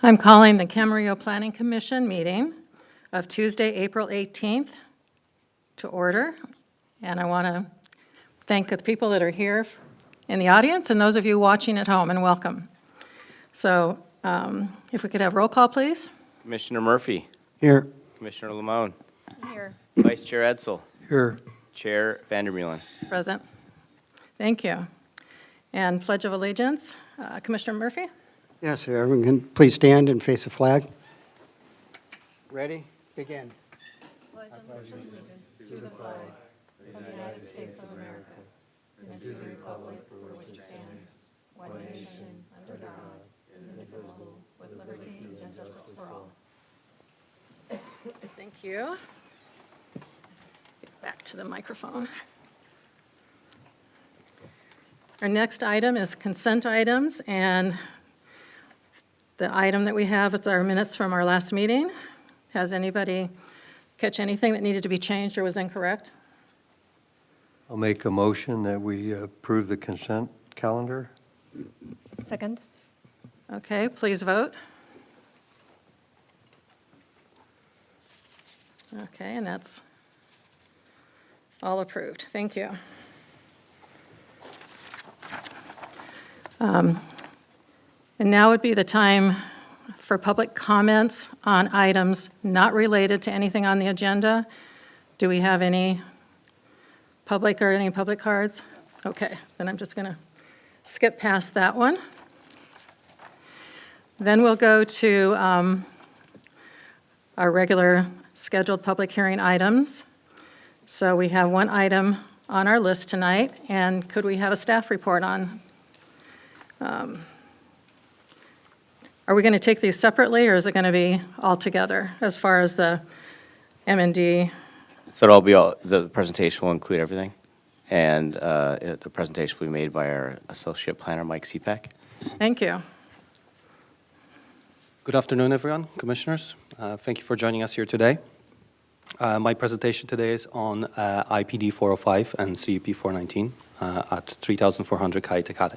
I'm calling the Camarillo Planning Commission meeting of Tuesday, April 18th to order. And I want to thank the people that are here in the audience and those of you watching at home, and welcome. So if we could have roll call, please. Commissioner Murphy. Here. Commissioner Lamone. Here. Vice Chair Edsel. Here. Chair Vandermeulen. Present. Thank you. And Pledge of Allegiance, Commissioner Murphy. Yes, sir. Everyone can please stand and face the flag. Ready? Begin. Pledge allegiance to the flag of the United States of America and to the republic for which it stands, one nation, under God, indivisible, with liberty and justice for all. Thank you. Get back to the microphone. Our next item is consent items, and the item that we have is our minutes from our last meeting. Has anybody catch anything that needed to be changed or was incorrect? I'll make a motion that we approve the consent calendar. Second. Okay, please vote. Okay, and that's all approved. Thank you. And now would be the time for public comments on items not related to anything on the agenda. Do we have any public cards? Okay, then I'm just going to skip past that one. Then we'll go to our regular scheduled public hearing items. So we have one item on our list tonight, and could we have a staff report on? Are we going to take these separately, or is it going to be all together as far as the M&D? So it'll be the presentation will include everything, and the presentation will be made by our Associate Planner, Mike Cepek. Thank you. Good afternoon, everyone, commissioners. Thank you for joining us here today. My presentation today is on IPD 405 and CUP 419 at 3,400 Kaitekade.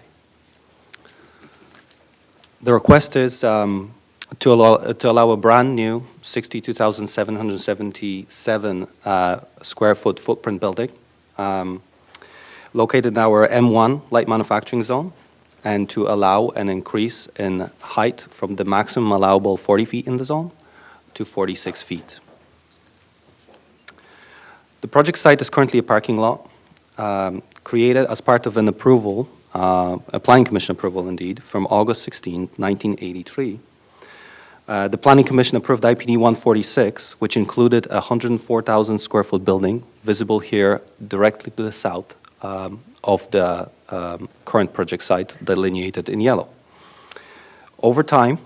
The request is to allow a brand new 62,777 square foot footprint building located in our M1 light manufacturing zone, and to allow an increase in height from the maximum allowable 40 feet in the zone to 46 feet. The project site is currently a parking lot created as part of an approval, a Planning Commission approval indeed, from August 16, 1983. The Planning Commission approved IPD 146, which included a 104,000 square foot building visible here directly to the south of the current project site delineated in yellow. Over time,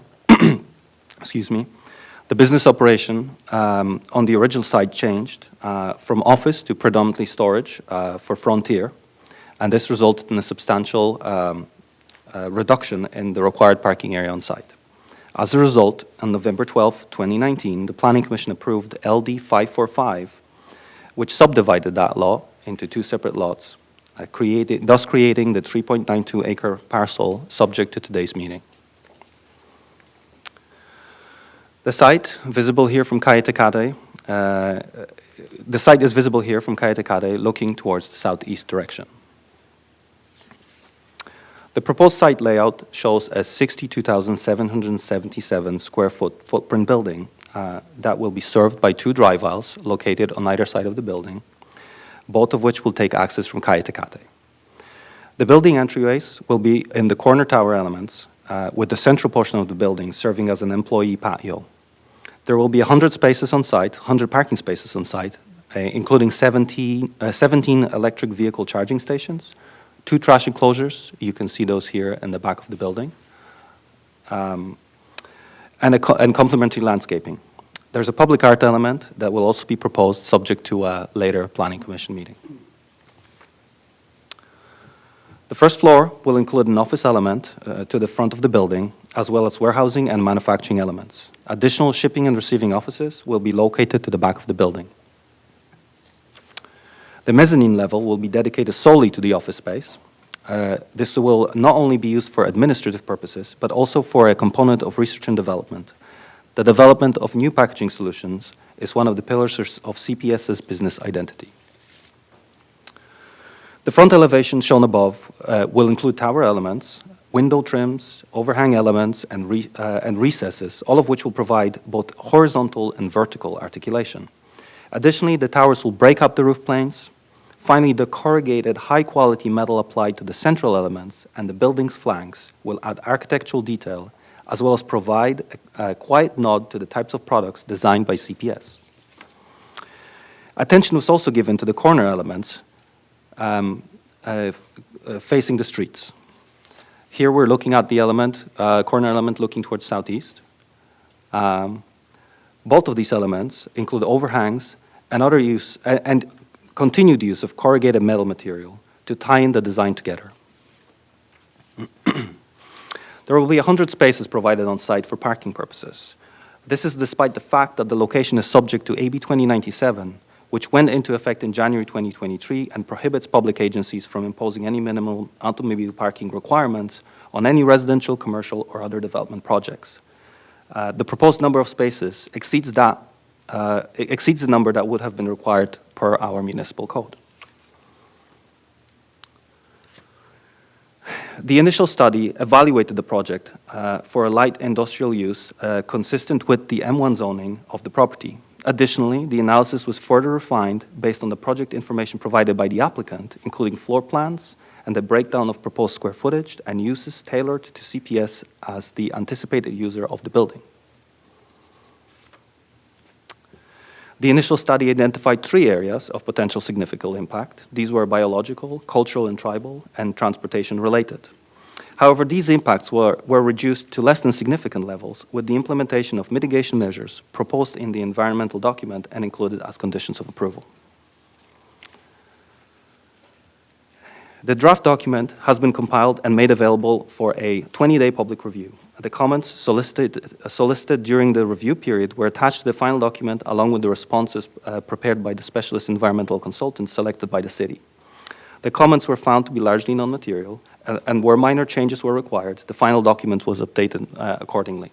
excuse me, the business operation on the original site changed from office to predominantly storage for Frontier, and this resulted in a substantial reduction in the required parking area on site. As a result, on November 12, 2019, the Planning Commission approved LD 545, which subdivided that lot into two separate lots, thus creating the 3.92 acre parcel subject to today's meeting. The site, visible here from Kaitekade, looking towards the southeast direction. The proposed site layout shows a 62,777 square foot footprint building that will be served by two drive aisles located on either side of the building, both of which will take access from Kaitekade. The building entryways will be in the corner tower elements, with the central portion of the building serving as an employee patio. There will be 100 spaces on site, 100 parking spaces on site, including 17 electric vehicle charging stations, 2 trash enclosures, you can see those here in the back of the building, and complementary landscaping. There's a public art element that will also be proposed subject to a later Planning Commission meeting. The first floor will include an office element to the front of the building, as well as warehousing and manufacturing elements. Additional shipping and receiving offices will be located to the back of the building. The mezzanine level will be dedicated solely to the office space, This will not only be used for administrative purposes, but also for a component of research and development. The development of new packaging solutions is one of the pillars of CPS's business identity. The front elevation shown above will include tower elements, window trims, overhang elements, and recesses, all of which will provide both horizontal and vertical articulation. Additionally, the towers will break up the roof planes. Finally, the corrugated high-quality metal applied to the central elements and the building's flanks will add architectural detail, as well as provide a quiet nod to the types of products designed by CPS. Attention was also given to the corner elements facing the streets. Here we're looking at the corner element looking towards southeast. Both of these elements include overhangs and other use and continued use of corrugated metal material to tie in the design together. There will be 100 spaces provided on site for parking purposes. This is despite the fact that the location is subject to AB 2097, which went into effect in January 2023 and prohibits public agencies from imposing any minimal automobile parking requirements on any residential, commercial, or other development projects. The proposed number of spaces exceeds the number that would have been required per our municipal code. The initial study evaluated the project for a light industrial use consistent with the M1 zoning of the property. Additionally, the analysis was further refined based on the project information provided by the applicant, including floor plans and the breakdown of proposed square footage and uses tailored to CPS as the anticipated user of the building. The initial study identified 3 areas of potential significant impact. These were biological, cultural and tribal, and transportation related. However, these impacts were reduced to less than significant levels with the implementation of mitigation measures proposed in the environmental document and included as conditions of approval. The draft document has been compiled and made available for a 20-day public review. The comments solicited during the review period were attached to the final document along with the responses prepared by the specialist environmental consultants selected by the city. The comments were found to be largely non-material, and where minor changes were required, the final document was updated accordingly.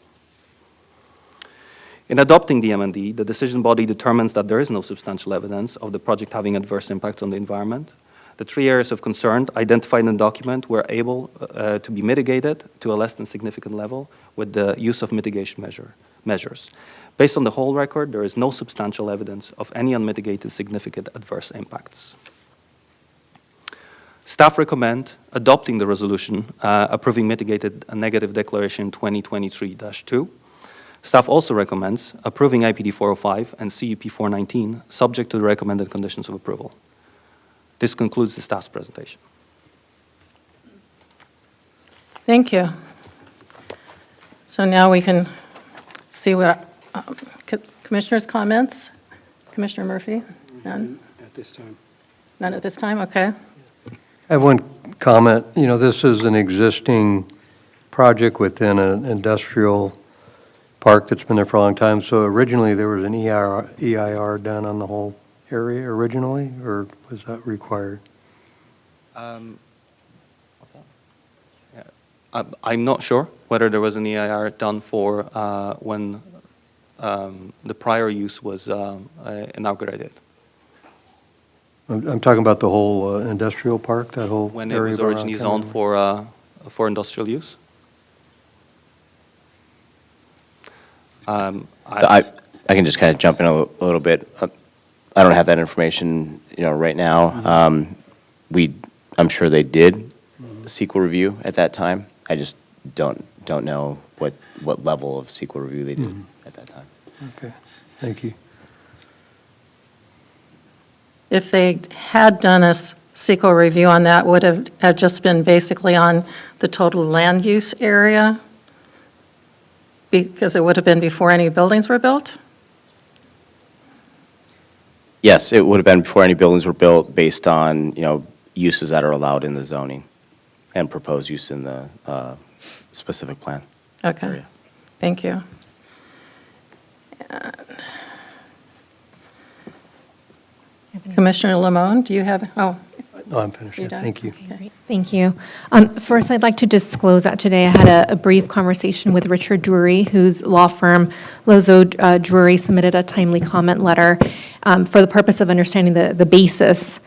In adopting the MND, the decision body determines that there is no substantial evidence of the project having adverse impacts on the environment. The 3 areas of concern identified in the document were able to be mitigated to a less than significant level with the use of mitigation measures. Based on the whole record, there is no substantial evidence of any unmitigated significant adverse impacts. Staff recommend adopting the resolution approving mitigated negative declaration 2023-2. Staff also recommends approving IPD 405 and CUP 419 subject to the recommended conditions of approval. This concludes the staff's presentation. Thank you. So now we can see what commissioners' comments. Commissioner Murphy? None? At this time. None at this time? Okay. I have one comment. You know, this is an existing project within an industrial park that's been there for a long time. So originally, there was an EIR done on the whole area originally, or was that required? I'm not sure whether there was an EIR done for when the prior use was inaugurated. I'm talking about the whole industrial park, that whole When it area was around originally zoned Camarillo? for industrial use. So I can just kind of jump in a little bit. I don't have that information, right now. I'm sure they did SQL review at that time. I just don't know what level of SQL review they did at that time. Okay, thank you. If they had done a CEQA review on that, would have just been basically on the total land use area? Because it would have been before any buildings were built? Yes, it would have been before any buildings were built based on, uses that are allowed in the zoning and proposed use in the specific plan. Okay, area. thank you. Commissioner Limon, do you have, No, I'm finished. You Yeah, done? thank you. Okay. Great, thank you. First, I'd like to disclose that today I had a brief conversation with Richard Drury, whose law firm Lozo Drury submitted a timely comment letter for the purpose of understanding the basis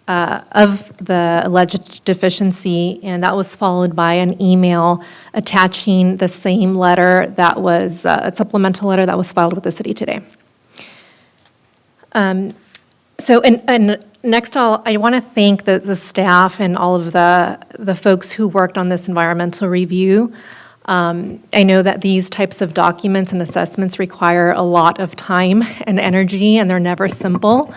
of the alleged deficiency, and that was followed by an email attaching the same letter that was, a supplemental letter that was filed with the city today. So, and next, I want to thank the staff and all of the folks who worked on this environmental review. I know that these types of documents and assessments require a lot of time and energy, and they're never simple.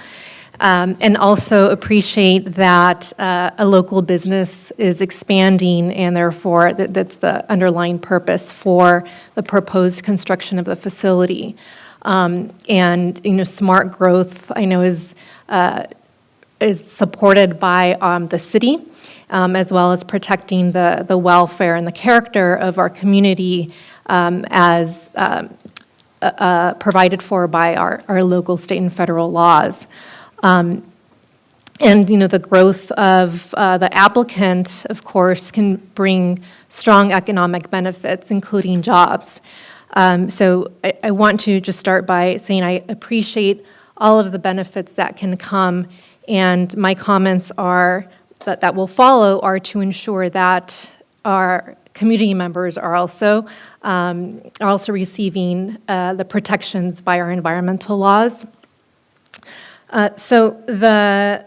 And also appreciate that a local business is expanding, and therefore that's the underlying purpose for the proposed construction of the facility. And, you know, smart growth, I know, is supported by the city, as well as protecting the welfare and the character of our community as provided for by our local, state, and federal laws. And, you know, the growth of the applicant, of course, can bring strong economic benefits, including jobs. So I want to just start by saying I appreciate all of the benefits that can come, and my comments are that will follow are to ensure that our community members are also receiving the protections by our environmental laws. So the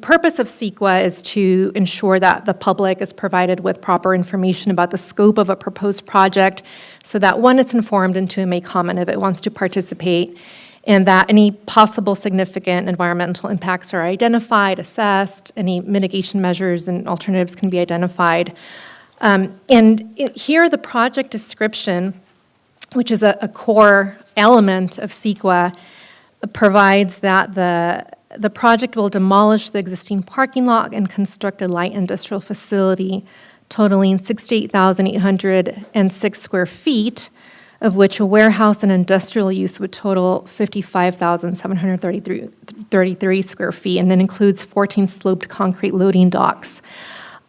purpose of CEQA is to ensure that the public is provided with proper information about the scope of a proposed project so that, one, it's informed, and two, it may comment if it wants to participate, and that any possible significant environmental impacts are identified, assessed, any mitigation measures and alternatives can be identified. Here, the project description, which is a core element of CEQA, provides that the project will demolish the existing parking lot and construct a light industrial facility totaling 68,806 square feet, of which a warehouse and industrial use would total 55,733 square feet, and then includes 14 sloped concrete loading docks.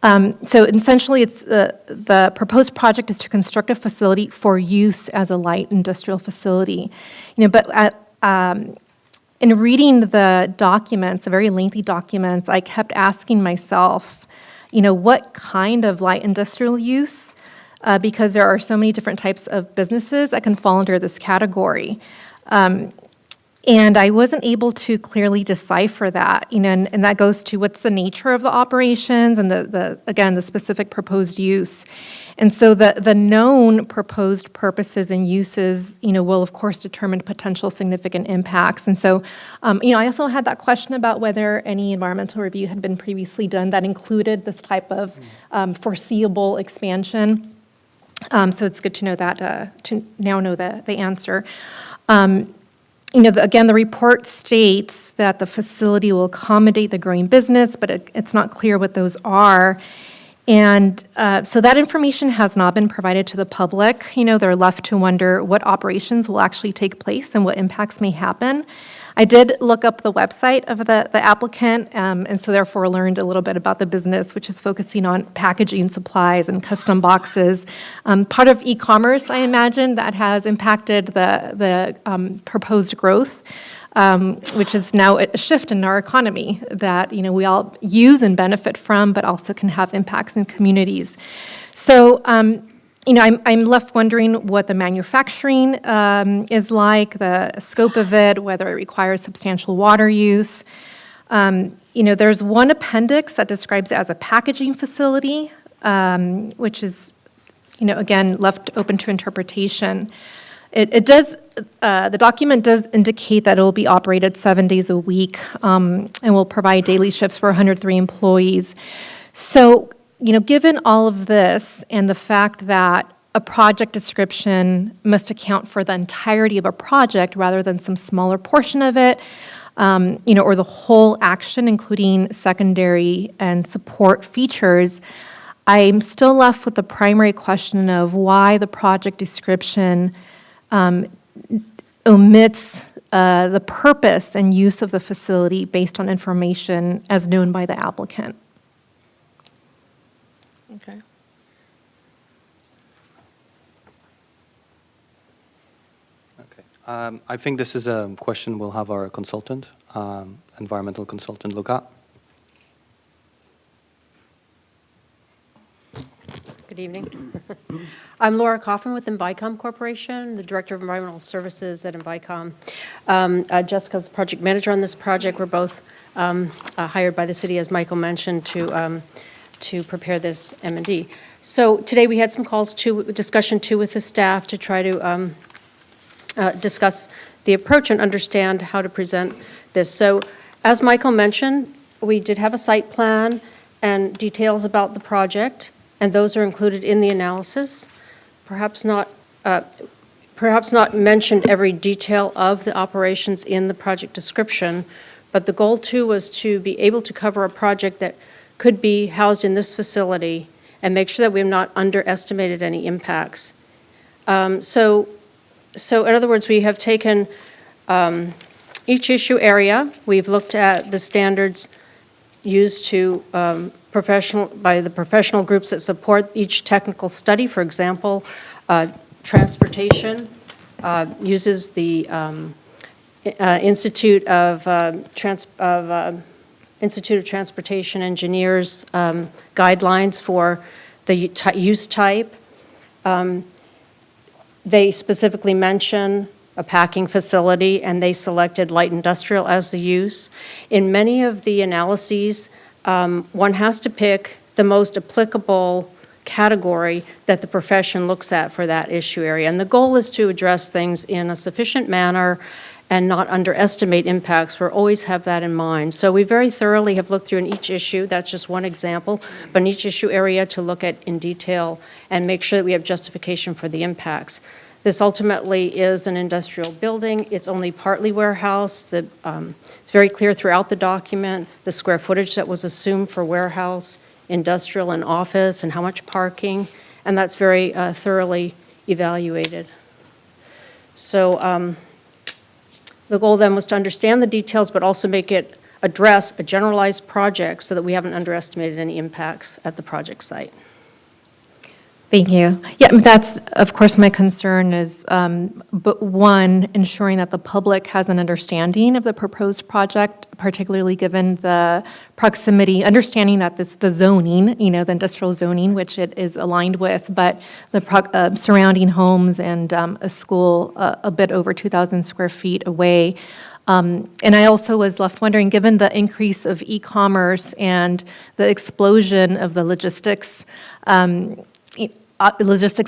So essentially, it's the proposed project is to construct a facility for use as a light industrial facility. You know, but in reading the documents, the very lengthy documents, I kept asking myself, you know, what kind of light industrial use? Because there are so many different types of businesses that can fall under this category. And I wasn't able to clearly decipher that, you know, and that goes to what's the nature of the operations and again, the specific proposed use. And so the known proposed purposes and uses, you know, will of course determine potential significant impacts. And so, you know, I also had that question about whether any environmental review had been previously done that included this type of foreseeable expansion. So it's good to know that, to now know the answer. You know, again, the report states that the facility will accommodate the growing business, but it's not clear what those are. And so that information has not been provided to the public. You know, they're left to wonder what operations will actually take place and what impacts may happen. I did look up the website of the applicant, and so therefore learned a little bit about the business, which is focusing on packaging supplies and custom boxes. Part of e-commerce, I imagine, that has impacted the proposed growth, which is now a shift in our economy that, you know, we all use and benefit from, but also can have impacts in communities. So, you know, I'm left wondering what the manufacturing is like, the scope of it, whether it requires substantial water use. You know, there's one appendix that describes it as a packaging facility, which is, you know, again, left open to interpretation. It does, the document does indicate that it will be operated 7 days a week and will provide daily shifts for 103 employees. So, you know, given all of this and the fact that a project description must account for the entirety of a project rather than some smaller portion of it, you know, or the whole action, including secondary and support features, I'm still left with the primary question of why the project description omits the purpose and use of the facility based on information as known by the applicant. Okay. Okay. I think this is a question we'll have our consultant, environmental consultant, look at. Good evening. I'm Laura Coffin with Envicom Corporation, the Director of Environmental Services at Envicom. Jessica's project manager on this project. We're both hired by the city, as Michael mentioned, to prepare this M&D. So today we had some calls, discussion with the staff to try to discuss the approach and understand how to present this. So as Michael mentioned, we did have a site plan and details about the project, and those are included in the analysis. Perhaps not mentioned every detail of the operations in the project description, but the goal too was to be able to cover a project that could be housed in this facility and make sure that we have not underestimated any impacts. So in other words, we have taken each issue area, we've looked at the standards used to by the professional groups that support each technical study. For example, transportation uses the Institute of Transportation Engineers guidelines for the use type. They specifically mention a packing facility, and they selected light industrial as the use. In many of the analyses, one has to pick the most applicable category that the profession looks at for that issue area. And the goal is to address things in a sufficient manner and not underestimate impacts. We always have that in mind. So we very thoroughly have looked through in each issue, that's just one example, but in each issue area to look at in detail and make sure that we have justification for the impacts. This ultimately is an industrial building. It's only partly warehouse. It's very clear throughout the document the square footage that was assumed for warehouse, industrial, and office, and how much parking, and that's very thoroughly evaluated. So the goal then was to understand the details, but also make it address a generalized project so that we haven't underestimated any impacts at the project site. Thank you. Yeah, that's, of course, my concern is, but one, ensuring that the public has an understanding of the proposed project, particularly given the proximity, understanding that the zoning, the industrial zoning, which it is aligned with, but the surrounding homes and a school a bit over 2,000 square feet away. And I also was left wondering, given the increase of e-commerce and the explosion of the logistics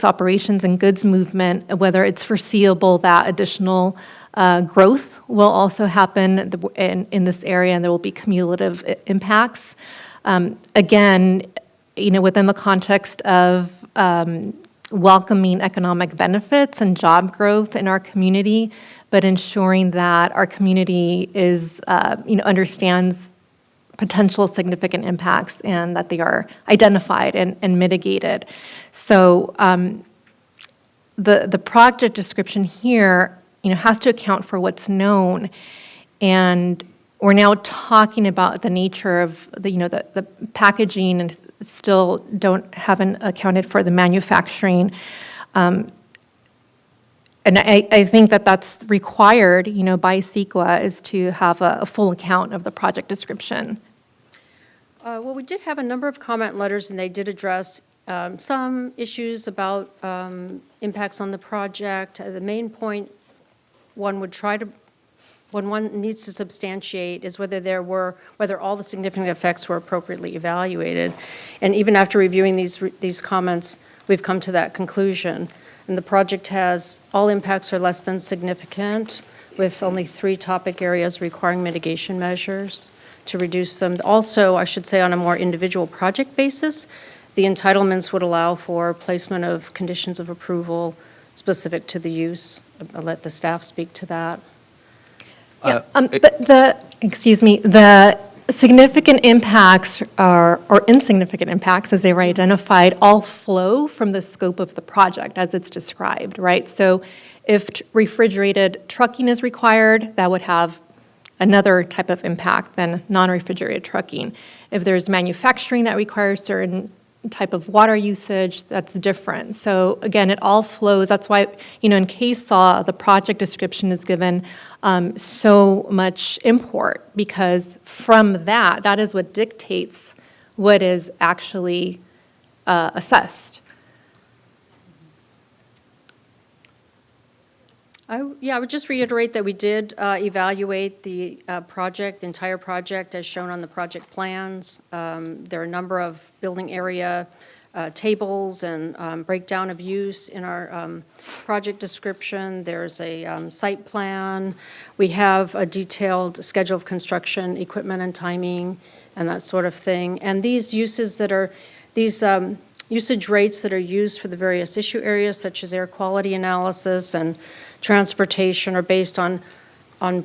operations and goods movement, whether it's foreseeable that additional growth will also happen in this area and there will be cumulative impacts. Again, within the context of welcoming economic benefits and job growth in our community, but ensuring that our community is, understands potential significant impacts and that they are identified and mitigated. So the project description here, has to account for what's known, and we're now talking about the nature of the packaging, and still haven't accounted for the manufacturing. And I think that's required, by CEQA, is to have a full account of the project description. Well, we did have a number of comment letters, and they did address some issues about impacts on the project. The main point one needs to substantiate is whether all the significant effects were appropriately evaluated. And even after reviewing these comments, we've come to that conclusion. And the project has all impacts are less than significant, with only 3 topic areas requiring mitigation measures to reduce them. Also, I should say, on a more individual project basis, the entitlements would allow for placement of conditions of approval specific to the use. I'll let the staff speak to that. But the significant impacts or insignificant impacts, as they were identified, all flow from the scope of the project as it's described, right? So if refrigerated trucking is required, that would have another type of impact than non-refrigerated trucking. If there's manufacturing that requires certain type of water usage, that's different. So again, it all flows. That's why, in case law, the project description is given so much import, because from that is what dictates what is actually assessed. I would just reiterate that we did evaluate the project, the entire project, as shown on the project plans. There are a number of building area tables and breakdown of use in our project description. There's a site plan. We have a detailed schedule of construction, equipment and timing, and that sort of thing. And these uses that are, these usage rates that are used for the various issue areas, such as air quality analysis and transportation, are based on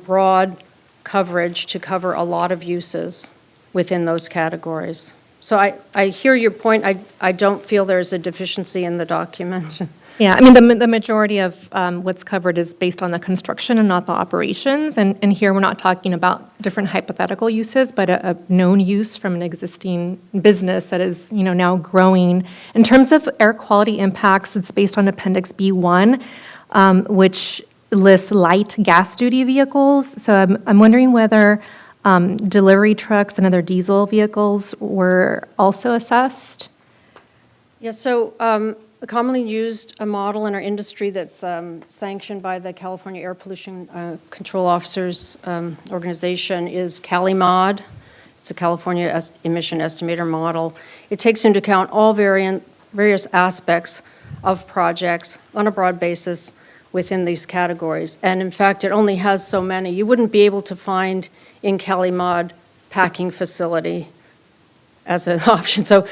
broad coverage to cover a lot of uses within those categories. So I hear your point. I don't feel there's a deficiency in the document. Yeah, I mean, the majority of what's covered is based on the construction and not the operations. And here, we're not talking about different hypothetical uses, but a known use from an existing business that is, now growing. In terms of air quality impacts, it's based on Appendix B1, which lists light gas-duty vehicles. So I'm wondering whether delivery trucks and other diesel vehicles were also assessed? Yeah, so a commonly used model in our industry that's sanctioned by the California Air Pollution Control Officers Organization is CaliMod. It's a California emission estimator model. It takes into account all various aspects of projects on a broad basis within these categories. And in fact, it only has so many. You wouldn't be able to find in CaliMod packing facility as an option. So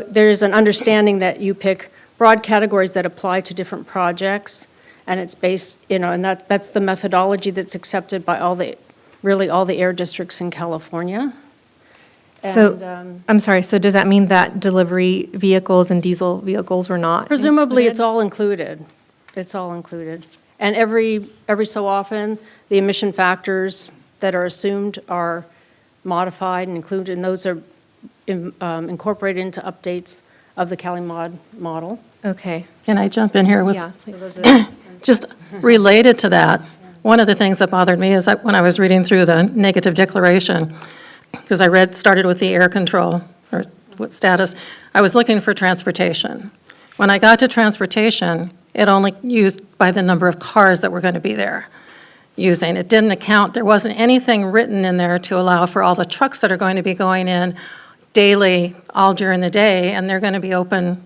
there's an understanding that you pick broad categories that apply to different projects, and it's based, and that's the methodology that's accepted by all the air districts in California. So, I'm sorry, so does that mean that delivery vehicles and diesel vehicles were not Presumably, it's included? all included. It's all included. And every so often, the emission factors that are assumed are modified and included, and those are incorporated into updates of the CaliMod model. Okay. Can I jump in here with, Yeah, So please. those are just related to that, one of the things that bothered me is that when I was reading through the negative declaration, because I started with the air control, or what status, I was looking for transportation. When I got to transportation, it only used by the number of cars that were going to be there using. It didn't account, there wasn't anything written in there to allow for all the trucks that are going to be going in daily, all during the day, and they're going to be open,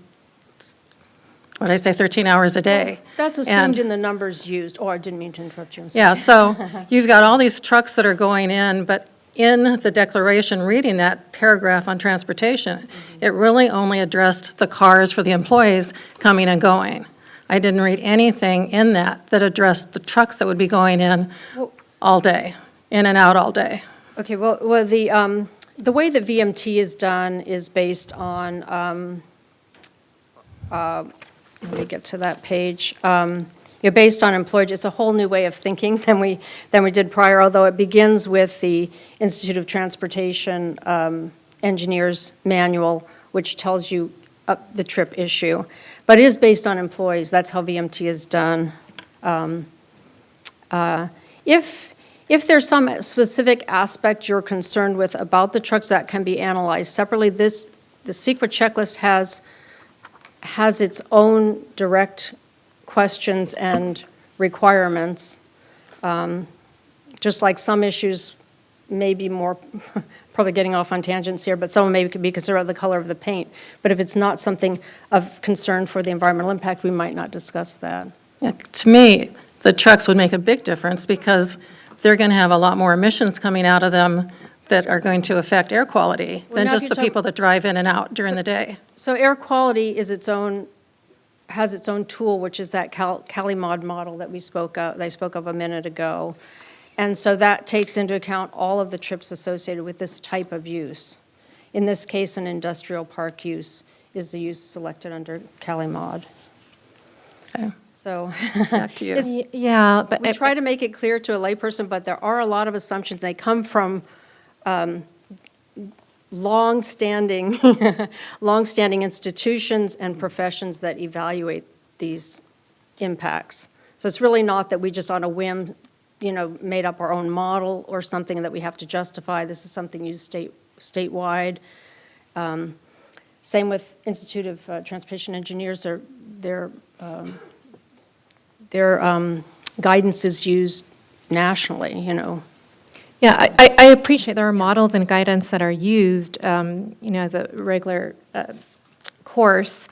13 hours a day. That's assumed And- in the numbers used. Oh, I didn't mean to interrupt you. I'm sorry. Yeah, so you've got all these trucks that are going in, but in the declaration, reading that paragraph on transportation, it really only addressed the cars for the employees coming and going. I didn't read anything in that addressed the trucks that would be going in all day, in and out all day. Okay, well, the way that VMT is done is based on, let me get to that page. Based on employee, it's a whole new way of thinking than we did prior, although it begins with the Institute of Transportation Engineers Manual, which tells you the trip issue. But it is based on employees. That's how VMT is done. If there's some specific aspect you're concerned with about the trucks, that can be analyzed separately. The secret checklist has its own direct questions and requirements, just like some issues may be more, probably getting off on tangents here, but some may be concerned about the color of the paint. But if it's not something of concern for the environmental impact, we might not discuss that. Yeah, to me, the trucks would make a big difference because they're going to have a lot more emissions coming out of them that are going to affect air quality Well, than now if just you're the people that drive in and out during the day. So air quality is has its own tool, which is that CaliMod model that I spoke of a minute ago. And so that takes into account all of the trips associated with this type of use. In this case, an industrial park use is the use selected under CaliMod. Okay, So back to you. Yeah, but we try to make it clear to a layperson, but there are a lot of assumptions. They come from long-standing, long-standing institutions and professions that evaluate these impacts. So it's really not that we just on a whim, made up our own model or something that we have to justify. This is something used statewide. Same with Institute of Transportation Engineers. Their guidance is used nationally, Yeah, I appreciate there are models and guidance that are used, as a regular course.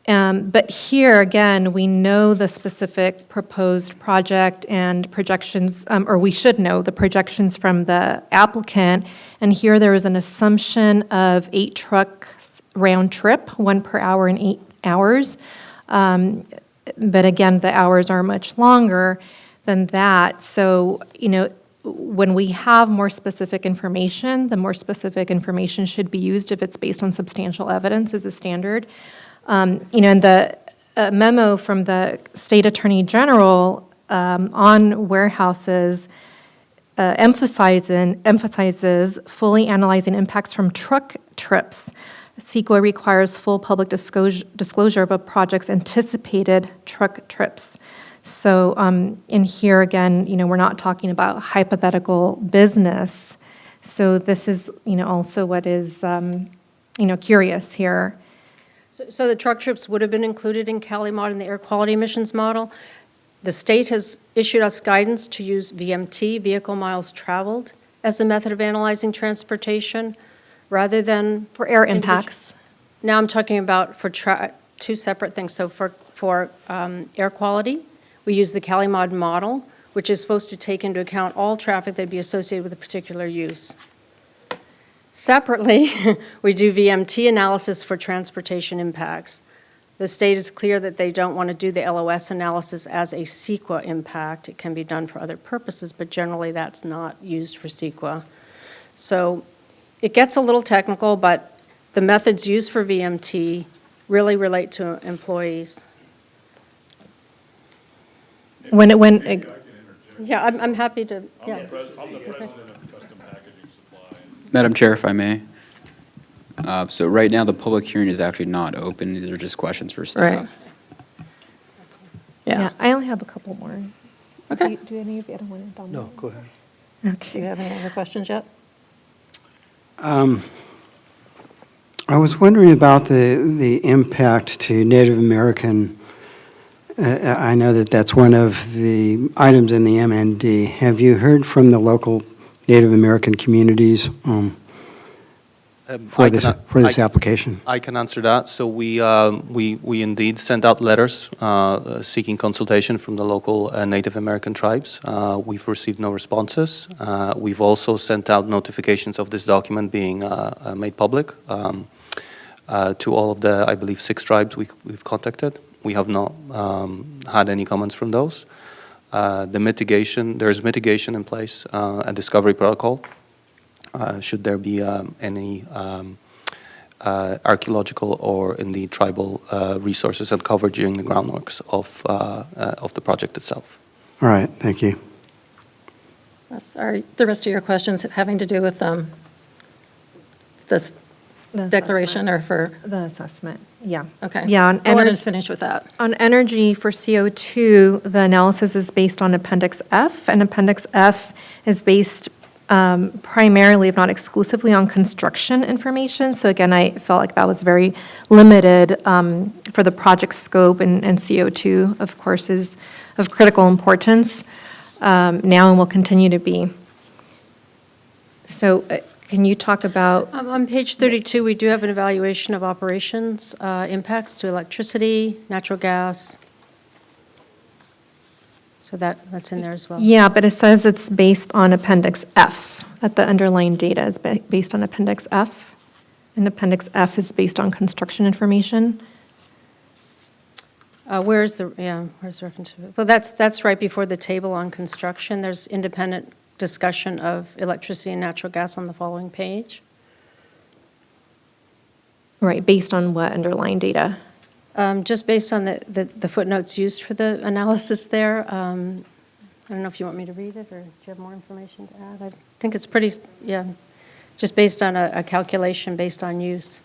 But here, again, we know the specific proposed project and projections, or we should know the projections from the applicant. And here there is an assumption of 8 trucks round trip, 1 per hour in 8 hours. But again, the hours are much longer than that. So, when we have more specific information, the more specific information should be used if it's based on substantial evidence as a standard. And the memo from the State Attorney General on warehouses emphasizes fully analyzing impacts from truck trips. CEQA requires full public disclosure of a project's anticipated truck trips. So in here, again, we're not talking about hypothetical business. So this is, also what is, curious here. So the truck trips would have been included in CaliMod in the air quality emissions model. The state has issued us guidance to use VMT, vehicle miles traveled, as a method of analyzing transportation, rather than For air impacts. Now I'm talking about for two separate things. So for air quality, we use the CaliMod model, which is supposed to take into account all traffic that would be associated with a particular use. Separately, we do VMT analysis for transportation impacts. The state is clear that they don't want to do the LOS analysis as a CEQA impact. It can be done for other purposes, but generally that's not used for CEQA. So it gets a little technical, but the methods used for VMT really relate to employees. Yeah, I'm happy to, yeah. I'm the president of Custom Packaging Supply. Madam Chair, if I may. So right now, the public hearing is actually not open. These are just questions for staff. Right. Yeah. I only have a couple more. Okay. Do any of you want to? No, go ahead. Do you have any other questions yet? I was wondering about the impact to Native American. I know that that's one of the items in the MND. Have you heard from the local Native American communities for this application? I can answer that. So we indeed sent out letters seeking consultation from the local Native American tribes. We've received no responses. We've also sent out notifications of this document being made public to all of the, I believe, 6 tribes we've contacted. We have not had any comments from those. There's mitigation in place, a discovery protocol. Should there be any archaeological or indeed tribal resources uncovered during the groundworks of the project itself. All right, thank you. Sorry, the rest of your questions having to do with this The declaration or for, The assessment, yeah. okay. Yeah, on Go ahead and energy, finish with that. on energy for CO2, the analysis is based on Appendix F, and Appendix F is based primarily, if not exclusively, on construction information. So again, I felt like that was very limited for the project scope, and CO2, of course, is of critical importance now and will continue to be. So can you talk about? On page 32, we do have an evaluation of operations, impacts to electricity, natural gas. So that's in there as well. Yeah, but it says it's based on Appendix F, that the underlying data is based on Appendix F, and Appendix F is based on construction information. Where's the reference to it? Well, that's right before the table on construction. There's independent discussion of electricity and natural gas on the following page. Right, based on what underlying data? Just based on the footnotes used for the analysis there. I don't know if you want me to read it, or do you have more information to add? I think it's pretty, yeah, just based on a calculation based on use.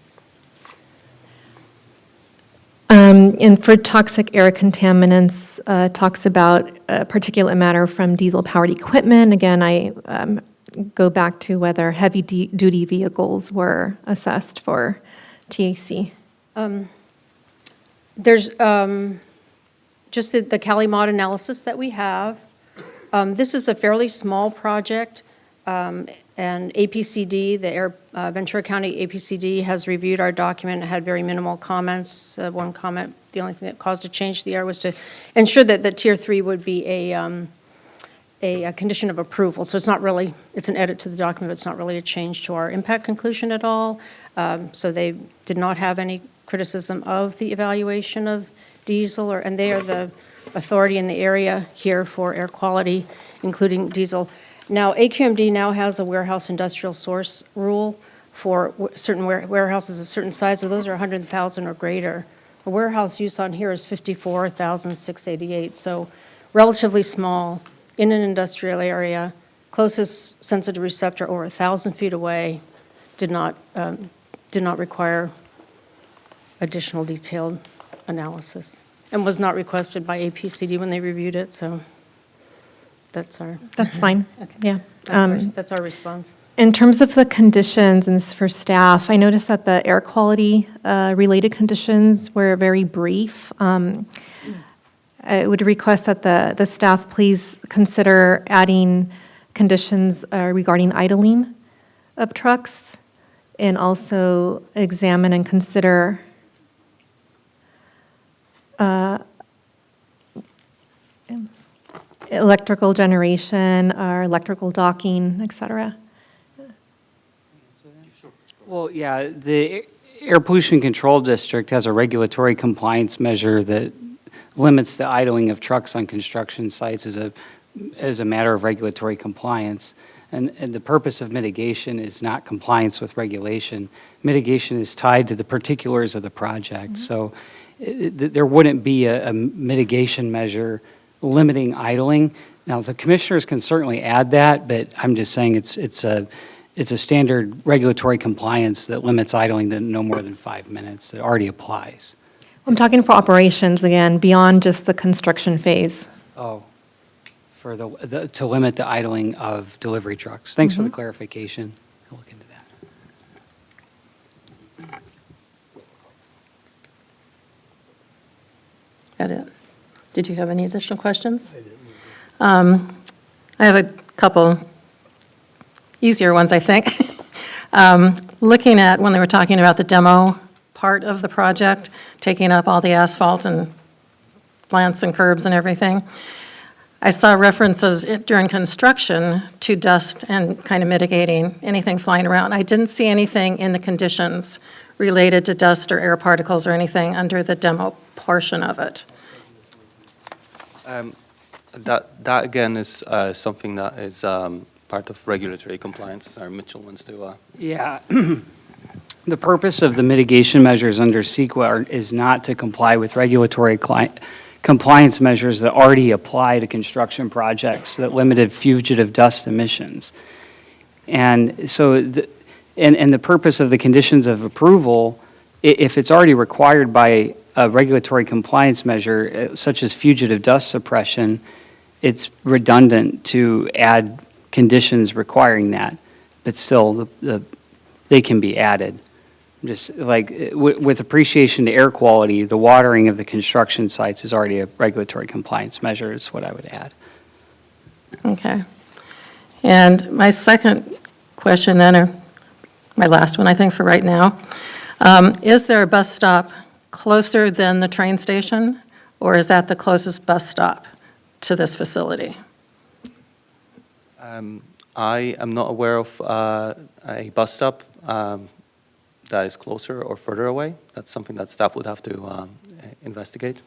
And for toxic air contaminants, talks about particulate matter from diesel-powered equipment. Again, I go back to whether heavy-duty vehicles were assessed for TAC. There's just the CaliMod analysis that we have. This is a fairly small project, and APCD, the Ventura County APCD, has reviewed our document, had very minimal comments. One comment, the only thing that caused a change to the air was to ensure that the Tier 3 would be a condition of approval. So it's not really, it's an edit to the document, but it's not really a change to our impact conclusion at all. So they did not have any criticism of the evaluation of diesel, and they are the authority in the area here for air quality, including diesel. Now, AQMD now has a warehouse industrial source rule for certain warehouses of certain size, so those are 100,000 or greater. The warehouse use on here is 54,688, so relatively small in an industrial area. Closest sensitive receptor over 1,000 feet away did not require additional detailed analysis, and was not requested by APCD when they reviewed it, so that's our... That's fine, yeah. That's our response. In terms of the conditions, and this is for staff, I noticed that the air quality related conditions were very brief. I would request that the staff please consider adding conditions regarding idling of trucks, and also examine and consider electrical generation or electrical docking, et cetera. Well, yeah, the Air Pollution Control District has a regulatory compliance measure that limits the idling of trucks on construction sites as a matter of regulatory compliance. And the purpose of mitigation is not compliance with regulation. Mitigation is tied to the particulars of the project. So there wouldn't be a mitigation measure limiting idling. Now, the commissioners can certainly add that, but I'm just saying it's a standard regulatory compliance that limits idling to no more than 5 minutes. That already applies. I'm talking for operations, again, beyond just the construction phase. Oh, for to limit the idling of delivery trucks. Thanks for the clarification. I'll look into that. Got it. Did you have any additional questions? I have a couple easier ones, I think. Looking at when they were talking about the demo part of the project, taking up all the asphalt and plants and curbs and everything, I saw references during construction to dust and kind of mitigating anything flying around. I didn't see anything in the conditions related to dust or air particles or anything under the demo portion of it. That again is something that is part of regulatory compliance, as our Mitchell wants to. Yeah. The purpose of the mitigation measures under CEQA is not to comply with regulatory compliance measures that already apply to construction projects that limited fugitive dust emissions. And so, the purpose of the conditions of approval, if it's already required by a regulatory compliance measure, such as fugitive dust suppression, it's redundant to add conditions requiring that. But still, they can be added. Just like with appreciation to air quality, the watering of the construction sites is already a regulatory compliance measure, is what I would add. Okay. And my second question then, or my last one, I think, for right now, is there a bus stop closer than the train station, or is that the closest bus stop to this facility? I am not aware of a bus stop that is closer or further away. That's something that staff would have to investigate.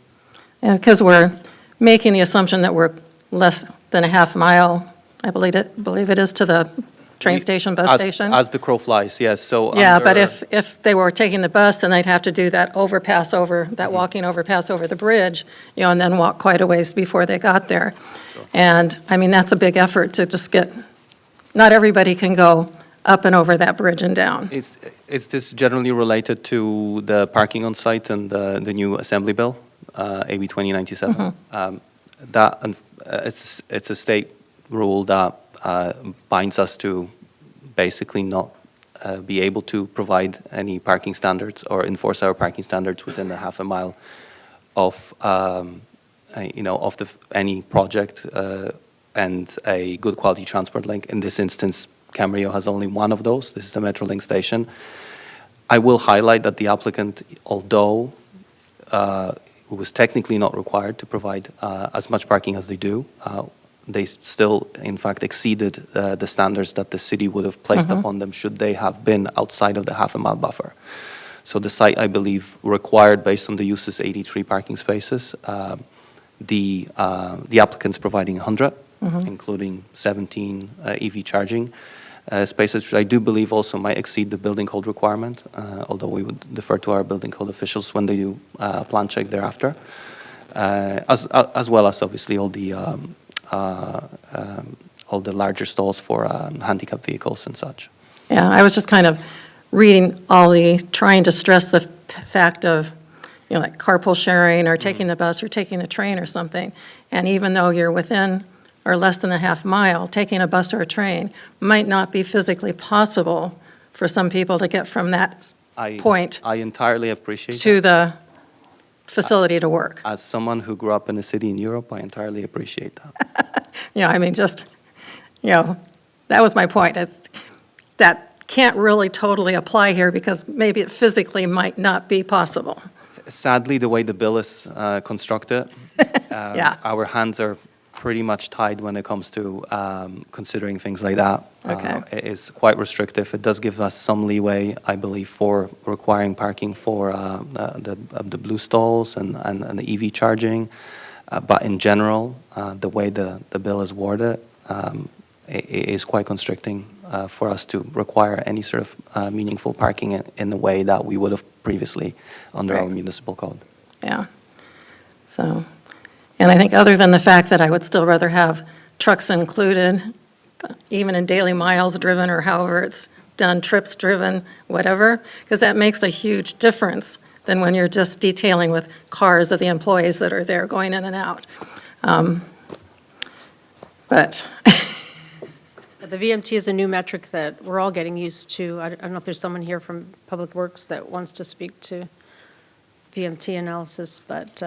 Because we're making the assumption that we're less than a half mile believe it is to the train station, bus station. As the crow flies, yes, so. Yeah, but under- if they were taking the bus, then they'd have to do that overpass over, that walking overpass over the bridge, and then walk quite a ways before they got there. And, I mean, that's a big effort to just get, not everybody can go up and over that bridge and down. Is this generally related to the parking on site and the new assembly bill, AB 2097? It's a state rule that binds us to basically not be able to provide any parking standards or enforce our parking standards within the half a mile of, any project and a good quality transport link. In this instance, Camarillo has only one of those. This is the Metrolink station. I will highlight that the applicant, although was technically not required to provide as much parking as they do, they still, in fact, exceeded the standards that the city would have placed upon them should they have been outside of the half-a-mile buffer. So the site, I believe, required, based on the uses, 83 parking spaces. The applicant's providing 100, including 17 EV charging spaces, which I do believe also might exceed the building code requirement, although we would defer to our building code officials when they do a plan check thereafter, as well as obviously all the larger stalls for handicap vehicles and such. Yeah, I was just kind of reading trying to stress the fact of, like carpool sharing or taking the bus or taking the train or something. And even though you're within or less than a half mile, taking a bus or a train might not be physically possible for some people to get from that point I entirely appreciate to that. the facility to work. As someone who grew up in a city in Europe, I entirely appreciate that. I mean, just, that was my point. That can't really totally apply here because maybe it physically might not be possible. Sadly, the way the bill is constructed, Yeah. our hands are pretty much tied when it comes to considering things like that. Okay. It is quite restrictive. It does give us some leeway, I believe, for requiring parking for the blue stalls and the EV charging. But in general, the way the bill is worded, it is quite constricting for us to require any sort of meaningful parking in the way that we would have previously under our Right. municipal code. Yeah. So, and I think other than the fact that I would still rather have trucks included, even in daily miles driven or however it's done, trips driven, whatever, because that makes a huge difference than when you're just detailing with cars of the employees that are there going in and out. But The VMT is a new metric that we're all getting used to. I don't know if there's someone here from Public Works that wants to speak to VMT analysis, but,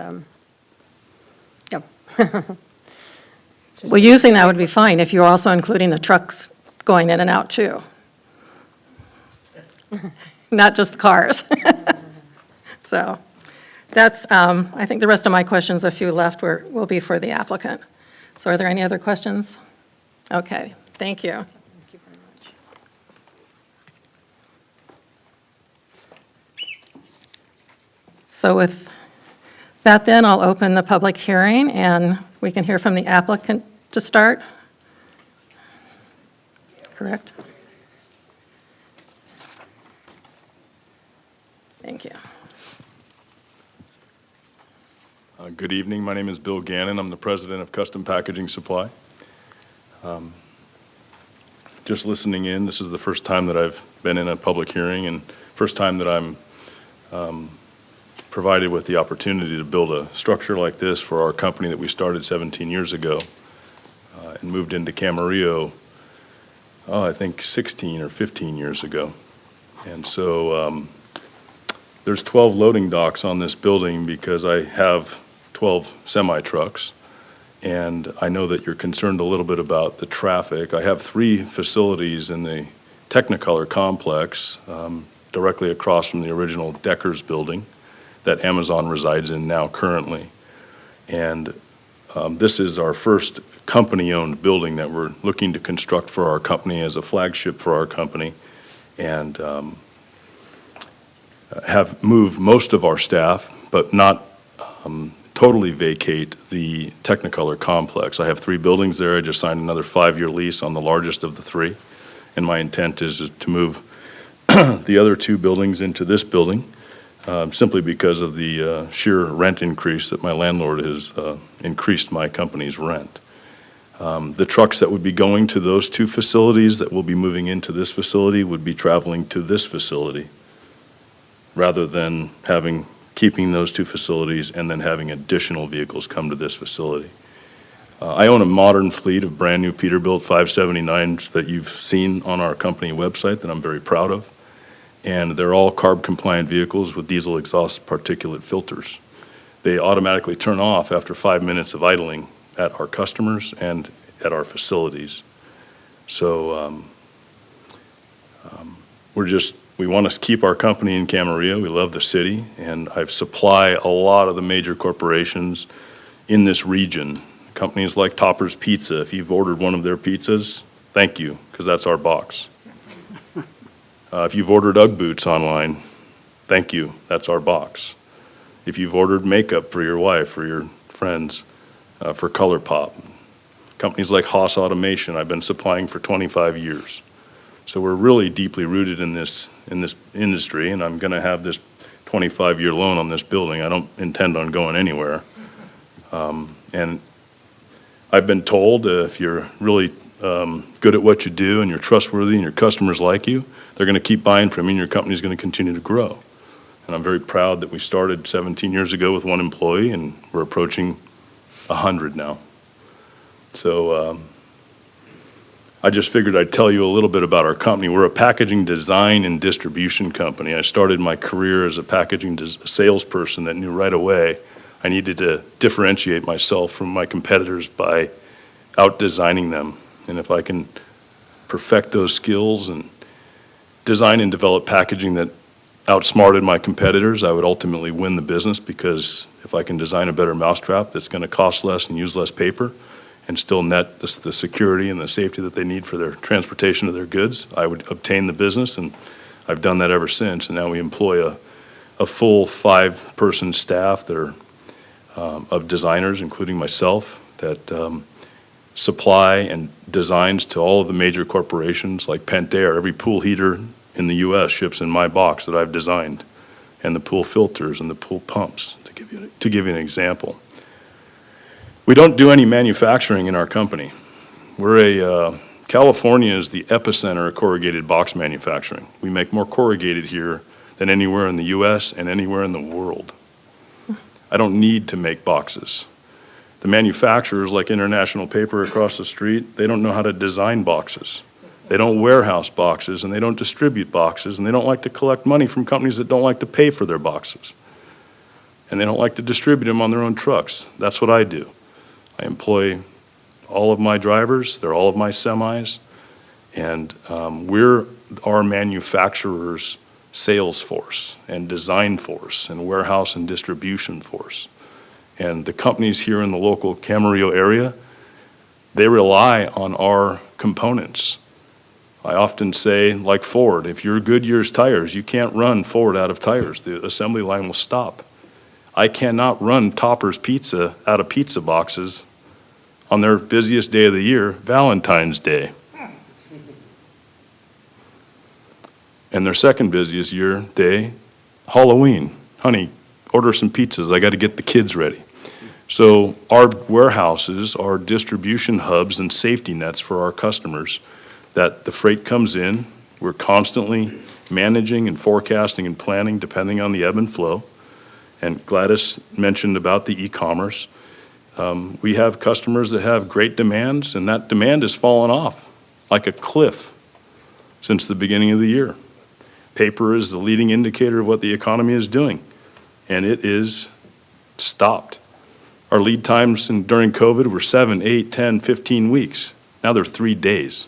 yeah. It's just- well, using that would be fine if you're also including the trucks going in and out too. Not just cars. So that's, I think the rest of my questions, a few left, will be for the applicant. So are there any other questions? Okay, thank you. Thank you very much. So with that then, I'll open the public hearing and we can hear from the applicant to start. Correct? Thank you. Good evening. My name is Bill Gannon. I'm the president of Custom Packaging Supply. Just listening in, this is the first time that I've been in a public hearing and first time that I'm provided with the opportunity to build a structure like this for our company that we started 17 years ago and moved into Camarillo, I think 16 or 15 years ago. And so there's 12 loading docks on this building because I have 12 semi-trucks. And I know that you're concerned a little bit about the traffic. I have 3 facilities in the Technicolor complex directly across from the original Deckers building that Amazon resides in now currently. And this is our first company-owned building that we're looking to construct for our company as a flagship for our company. And have moved most of our staff, but not totally vacate the Technicolor complex. I have 3 buildings there. I just signed another 5-year lease on the largest of the 3. And my intent is to move the other 2 buildings into this building, simply because of the sheer rent increase that my landlord has increased my company's rent. The trucks that would be going to those 2 facilities that will be moving into this facility would be traveling to this facility, rather than keeping those 2 facilities and then having additional vehicles come to this facility. I own a modern fleet of brand-new Peterbilt 579s that you've seen on our company website that I'm very proud of. And they're all CARB-compliant vehicles with diesel exhaust particulate filters. They automatically turn off after 5 minutes of idling at our customers and at our facilities. So we want to keep our company in Camarillo. We love the city, and I supply a lot of the major corporations in this region. Companies like Topper's Pizza, if you've ordered one of their pizzas, thank you, because that's our box. If you've ordered Ugg boots online, thank you, that's our box. If you've ordered makeup for your wife or your friends, for ColourPop. Companies like Haas Automation, I've been supplying for 25 years. So we're really deeply rooted in this industry, and I'm going to have this 25-year loan on this building. I don't intend on going anywhere. And I've been told if you're really good at what you do and you're trustworthy and your customers like you, they're going to keep buying from you and your company's going to continue to grow. And I'm very proud that we started 17 years ago with 1 employee and we're approaching 100 now. So I just figured I'd tell you a little bit about our company. We're a packaging design and distribution company. I started my career as a packaging salesperson that knew right away I needed to differentiate myself from my competitors by out-designing them. And if I can perfect those skills and design and develop packaging that outsmarted my competitors, I would ultimately win the business, because if I can design a better mousetrap that's going to cost less and use less paper and still net the security and the safety that they need for their transportation of their goods, I would obtain the business, and I've done that ever since. And now we employ a full 5-person staff that are of designers, including myself, that supply and designs to all of the major corporations like Pentair. Every pool heater in the U.S. ships in my box that I've designed, and the pool filters and the pool pumps, to give you an example. We don't do any manufacturing in our company. California is the epicenter of corrugated box manufacturing. We make more corrugated here than anywhere in the U.S. and anywhere in the world. I don't need to make boxes. The manufacturers, like International Paper across the street, they don't know how to design boxes. They don't warehouse boxes, and they don't distribute boxes, and they don't like to collect money from companies that don't like to pay for their boxes. And they don't like to distribute them on their own trucks. That's what I do. I employ all of my drivers, they're all of my semis, and we're our manufacturers' sales force and design force and warehouse and distribution force. And the companies here in the local Camarillo area, they rely on our components. I often say, like Ford, if you're Goodyear's tires, you can't run Ford out of tires. The assembly line will stop. I cannot run Topper's Pizza out of pizza boxes on their busiest day of the year, Valentine's Day. And their second busiest day, Halloween. Honey, order some pizzas. I got to get the kids ready. So our warehouses are distribution hubs and safety nets for our customers, that the freight comes in. We're constantly managing and forecasting and planning depending on the ebb and flow. And Gladys mentioned about the e-commerce. We have customers that have great demands, and that demand has fallen off like a cliff since the beginning of the year. Paper is the leading indicator of what the economy is doing, and it is stopped. Our lead times during COVID were 7, 8, 10, 15 weeks. Now they're 3 days,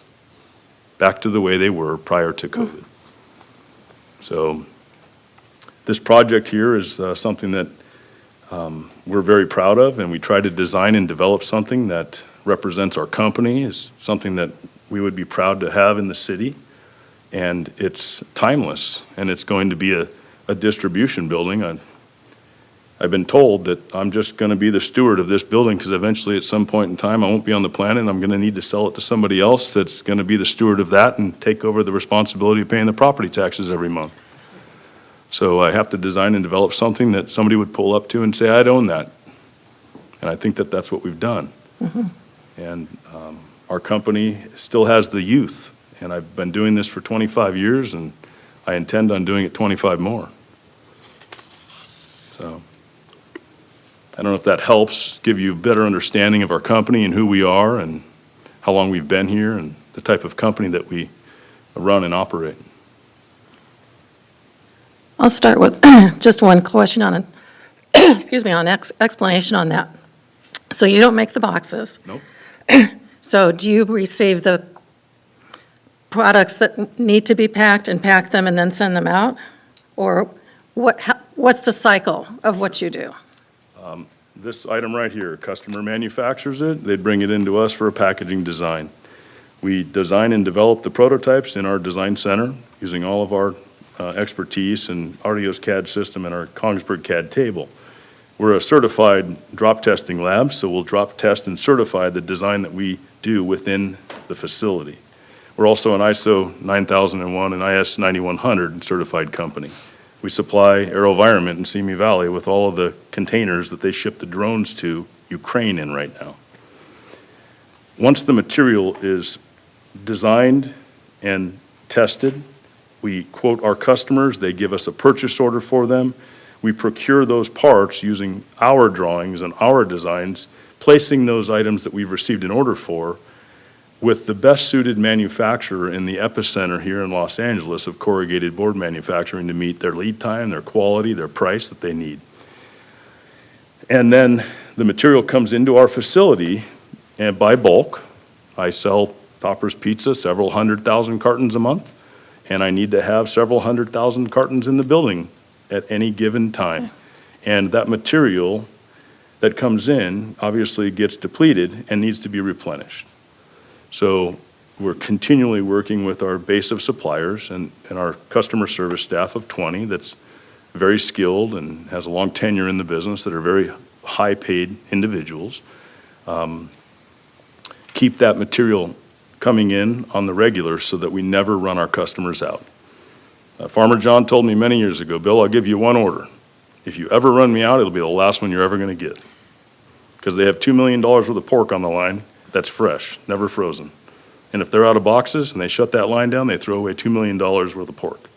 back to the way they were prior to COVID. So this project here is something that we're very proud of, and we try to design and develop something that represents our company, is something that we would be proud to have in the city. And it's timeless, and it's going to be a distribution building. I've been told that I'm just going to be the steward of this building because eventually at some point in time I won't be on the planet and I'm going to need to sell it to somebody else that's going to be the steward of that and take over the responsibility of paying the property taxes every month. So I have to design and develop something that somebody would pull up to and say, I'd own that. And I think that that's what we've done. And our company still has the youth. And I've been doing this for 25 years and I intend on doing it 25 more. So I don't know if that helps give you a better understanding of our company and who we are and how long we've been here and the type of company that we run and operate. I'll start with just one question on an, excuse me, on explanation on that. So you don't make the boxes. Nope. So do you receive the products that need to be packed and pack them and then send them out? Or what's the cycle of what you do? This item right here, customer manufactures it, they bring it into us for a packaging design. We design and develop the prototypes in our design center using all of our expertise in Artios CAD system and our Kongsberg CAD table. We're a certified drop testing lab, so we'll drop test and certify the design that we do within the facility. We're also an ISO 9001 and IS 9100 certified company. We supply AeroVironment in Simi Valley with all of the containers that they ship the drones to Ukraine in right now. Once the material is designed and tested, we quote our customers, they give us a purchase order for them. We procure those parts using our drawings and our designs, placing those items that we've received an order for with the best suited manufacturer in the epicenter here in Los Angeles of corrugated board manufacturing to meet their lead time, their quality, their price that they need. And then the material comes into our facility and by bulk. I sell Topper's Pizza, several 100,000 cartons a month, and I need to have several 100,000 cartons in the building at any given time. And that material that comes in obviously gets depleted and needs to be replenished. So we're continually working with our base of suppliers and our customer service staff of 20 that's very skilled and has a long tenure in the business that are very high-paid individuals. Keep that material coming in on the regular so that we never run our customers out. Farmer John told me many years ago, Bill, I'll give you one order. If you ever run me out, it'll be the last one you're ever going to get. Because they have $2 million worth of pork on the line that's fresh, never frozen. And if they're out of boxes and they shut that line down, they throw away $2 million worth of pork.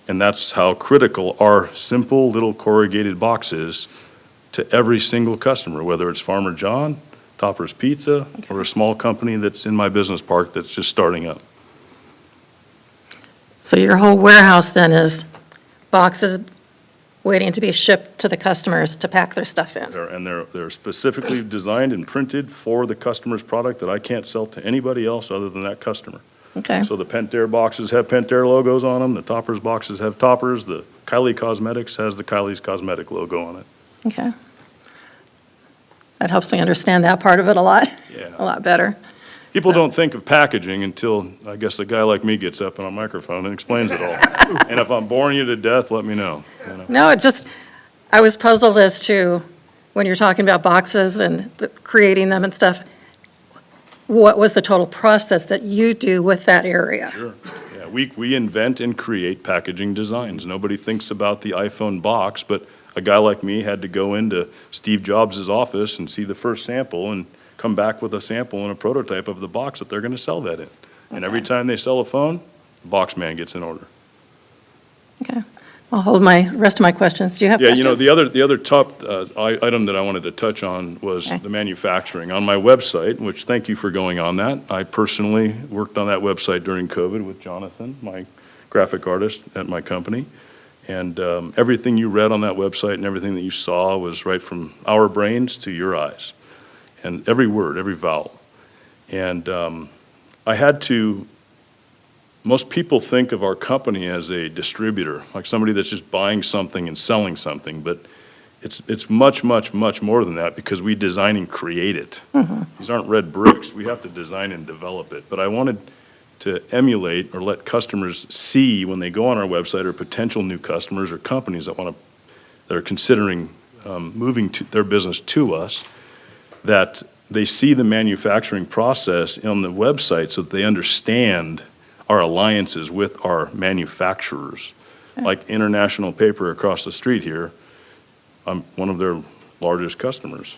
And that's how critical our simple little corrugated box is to every single customer, whether it's Farmer John, Topper's Pizza, or a small company that's in my business park that's just starting up. So your whole warehouse then is boxes waiting to be shipped to the customers to pack their stuff in? They're specifically designed and printed for the customer's product that I can't sell to anybody else other than that customer. Okay. So the Pentair boxes have Pentair logos on them, the Topper's boxes have Toppers, the Kylie Cosmetics has the Kylie's Cosmetic logo on it. Okay. That helps me understand that part of it a lot, Yeah. a lot better. People don't think of packaging until, I guess, a guy like me gets up on a microphone and explains it all. And if I'm boring you to death, let me know. You know? No, it just, I was puzzled as to, when you're talking about boxes and creating them and stuff, what was the total process that you do with that area? Sure. Yeah, we invent and create packaging designs. Nobody thinks about the iPhone box, but a guy like me had to go into Steve Jobs' office and see the first sample and come back with a sample and a prototype of the box that they're going to sell that in. And every time they sell a phone, the box man gets an order. Okay. I'll hold my, rest of my questions. Do you have Yeah, questions? you know, the other top item that I wanted to touch on was Okay. the manufacturing. On my website, which thank you for going on that, I personally worked on that website during COVID with Jonathan, my graphic artist at my company. And everything you read on that website and everything that you saw was right from our brains to your eyes. And every word, every vowel. And I had to, most people think of our company as a distributor, like somebody that's just buying something and selling something, but it's much, much, much more than that because we design and create it. These aren't red bricks, we have to design and develop it. But I wanted to emulate or let customers see when they go on our website or potential new customers or companies that are considering moving their business to us, that they see the manufacturing process on the website so that they understand our alliances with our manufacturers. Like International Paper across the street here, I'm one of their largest customers.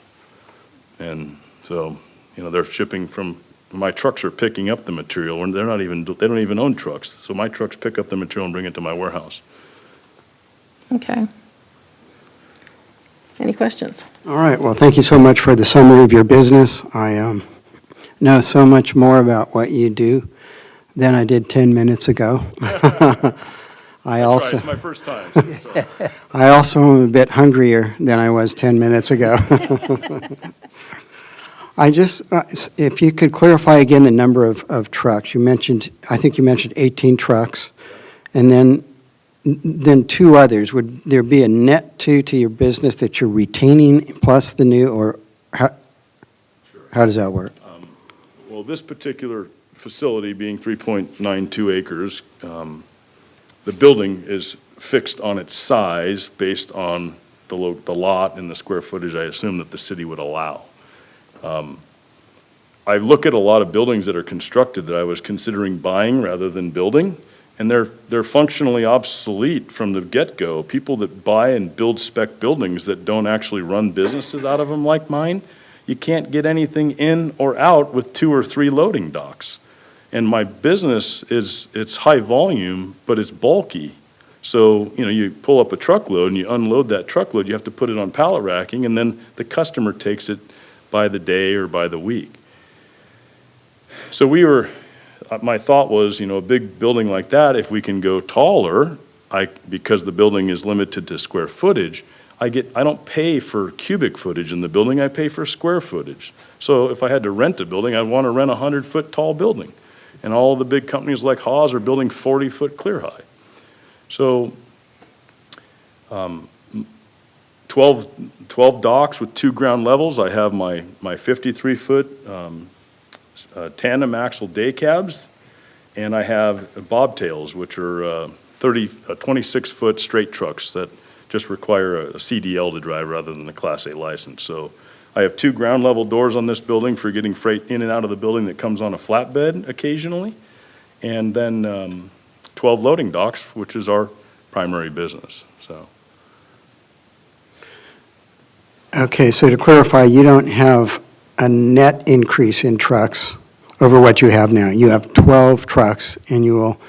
And so, they're shipping from, my trucks are picking up the material, and they don't even own trucks. So my trucks pick up the material and bring it to my warehouse. Okay. Any questions? All right, well, thank you so much for the summary of your business. I know so much more about what you do than I did 10 minutes ago. I also, It's my first time. So. I also am a bit hungrier than I was 10 minutes ago. If you could clarify again the number of trucks. I think you mentioned 18 trucks, and then two others. Would there be a net to your business that you're retaining plus the new, or how does that work? Well, this particular facility being 3.92 acres, the building is fixed on its size based on the lot and the square footage I assume that the city would allow. I look at a lot of buildings that are constructed that I was considering buying rather than building, and they're functionally obsolete from the get-go. People that buy and build spec buildings that don't actually run businesses out of them like mine, you can't get anything in or out with 2 or 3 loading docks. And my business it's high volume, but it's bulky. So, you pull up a truckload and you unload that truckload, you have to put it on pallet racking, and then the customer takes it by the day or by the week. So my thought was, a big building like that, if we can go taller, because the building is limited to square footage, I don't pay for cubic footage in the building, I pay for square footage. So if I had to rent a building, I'd want to rent a 100-foot tall building. And all the big companies like Haas are building 40-foot clear high. So 12 docks with 2 ground levels. I have my 53-foot tandem axle day cabs, and I have bobtails, which are 26-foot straight trucks that just require a CDL to drive rather than a Class A license. So I have 2 ground level doors on this building for getting freight in and out of the building that comes on a flatbed occasionally, and then 12 loading docks, which is our primary business. So. Okay, so to clarify, you don't have a net increase in trucks over what you have now. You have 12 trucks, and you will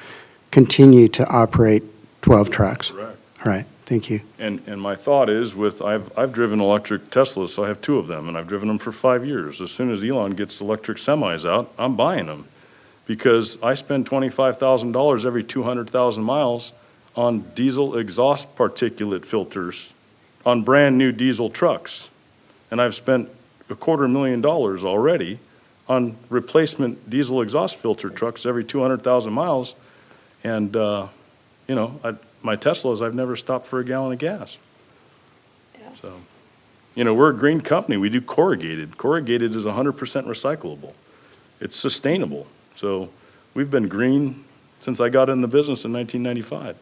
continue to operate 12 trucks. Correct. All right, thank you. And my thought is I've driven electric Teslas, so I have 2 of them, and I've driven them for 5 years. As soon as Elon gets electric semis out, I'm buying them, because I spend $25,000 every 200,000 miles on diesel exhaust particulate filters on brand-new diesel trucks. And I've spent $250,000 already on replacement diesel exhaust filter trucks every 200,000 miles. And, my Teslas, I've never stopped for a gallon of gas. Yeah. So, we're a green company. We do corrugated. Corrugated is 100% recyclable. It's sustainable. So we've been green since I got in the business in 1995.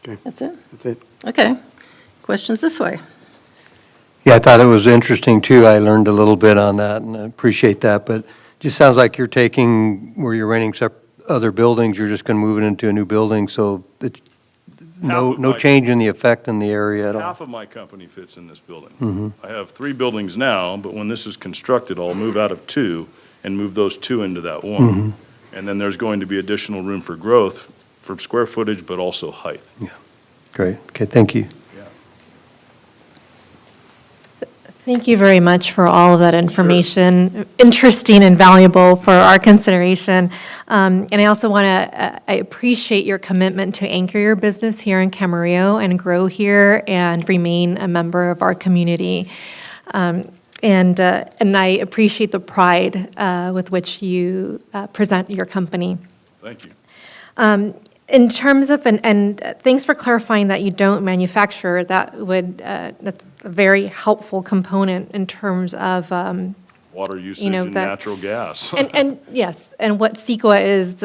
Okay, That's it? that's it. Okay. Questions this way? Yeah, I thought it was interesting, too. I learned a little bit on that, and I appreciate that. But it just sounds like you're taking, where you're renting other buildings, you're just going to move it into a new building, so it's no change in the effect in the area at all. Half of my company fits in this building. I have 3 buildings now, but when this is constructed, I'll move out of 2 and move those 2 into that one. And then there's going to be additional room for growth for square footage, but also height. Yeah, great. Okay, thank you. Thank you very much for all of that information. Interesting and valuable for our consideration. And I also want to, I appreciate your commitment to anchor your business here in Camarillo and grow here and remain a member of our community. And I appreciate the pride with which you present your company. Thank you. In terms of, and thanks for clarifying that you don't manufacture, that's a very helpful component in terms of, Water usage and natural gas. and yes, and what CEQA is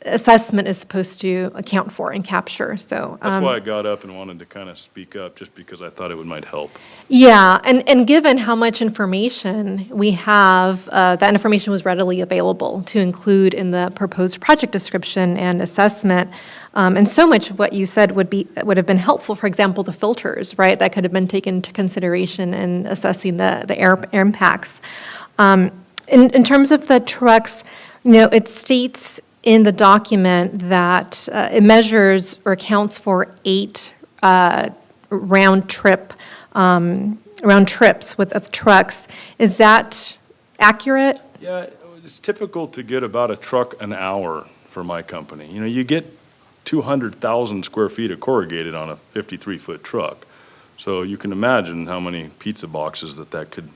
assessment is supposed to account for and capture, so. That's why I got up and wanted to kind of speak up, just because I thought it might help. Yeah, and given how much information we have, that information was readily available to include in the proposed project description and assessment. And so much of what you said would have been helpful, for example, the filters, right? That could have been taken into consideration in assessing the air impacts. In terms of the trucks, it states in the document that it measures or accounts for 8 round trips of trucks. Is that accurate? Yeah, it's typical to get about a truck an hour for my company. You get 200,000 square feet of corrugated on a 53-foot truck. So you can imagine how many pizza boxes that could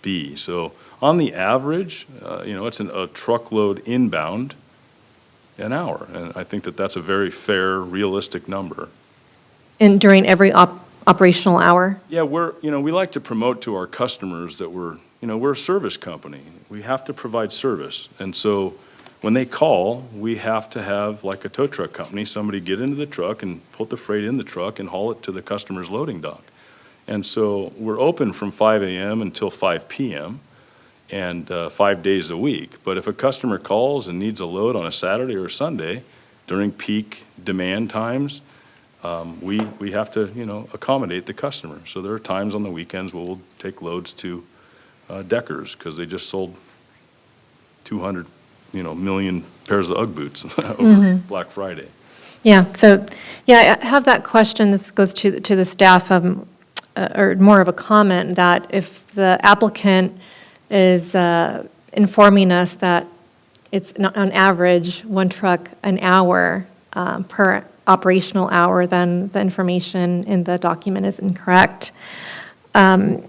be. So on the average, it's a truckload inbound an hour. And I think that's a very fair, realistic number. And during every operational hour? Yeah, we like to promote to our customers that we're a service company. We have to provide service. And so when they call, we have to have, like a tow truck company, somebody get into the truck and put the freight in the truck and haul it to the customer's loading dock. And so we're open from 5 a.m. until 5 p.m. and 5 days a week. But if a customer calls and needs a load on a Saturday or Sunday during peak demand times, we have to, accommodate the customer. So there are times on the weekends where we'll take loads to Deckers because they just sold 200 million pairs of Ugg boots over Black Friday. Yeah, so, I have that question, this goes to the staff, or more of a comment, that if the applicant is informing us that it's on average 1 truck an hour per operational hour, then the information in the document is incorrect. And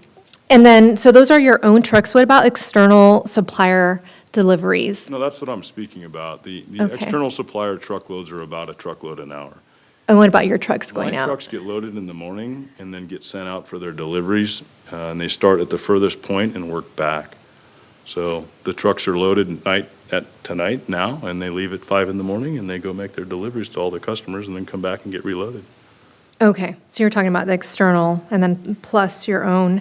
then, so those are your own trucks. What about external supplier deliveries? No, that's what I'm speaking about. The Okay. external supplier truckloads are about a truckload an hour. And what about your trucks going My out? trucks get loaded in the morning and then get sent out for their deliveries, and they start at the furthest point and work back. So the trucks are loaded tonight now, and they leave at 5 in the morning, and they go make their deliveries to all their customers and then come back and get reloaded. Okay, so you're talking about the external and then plus your own.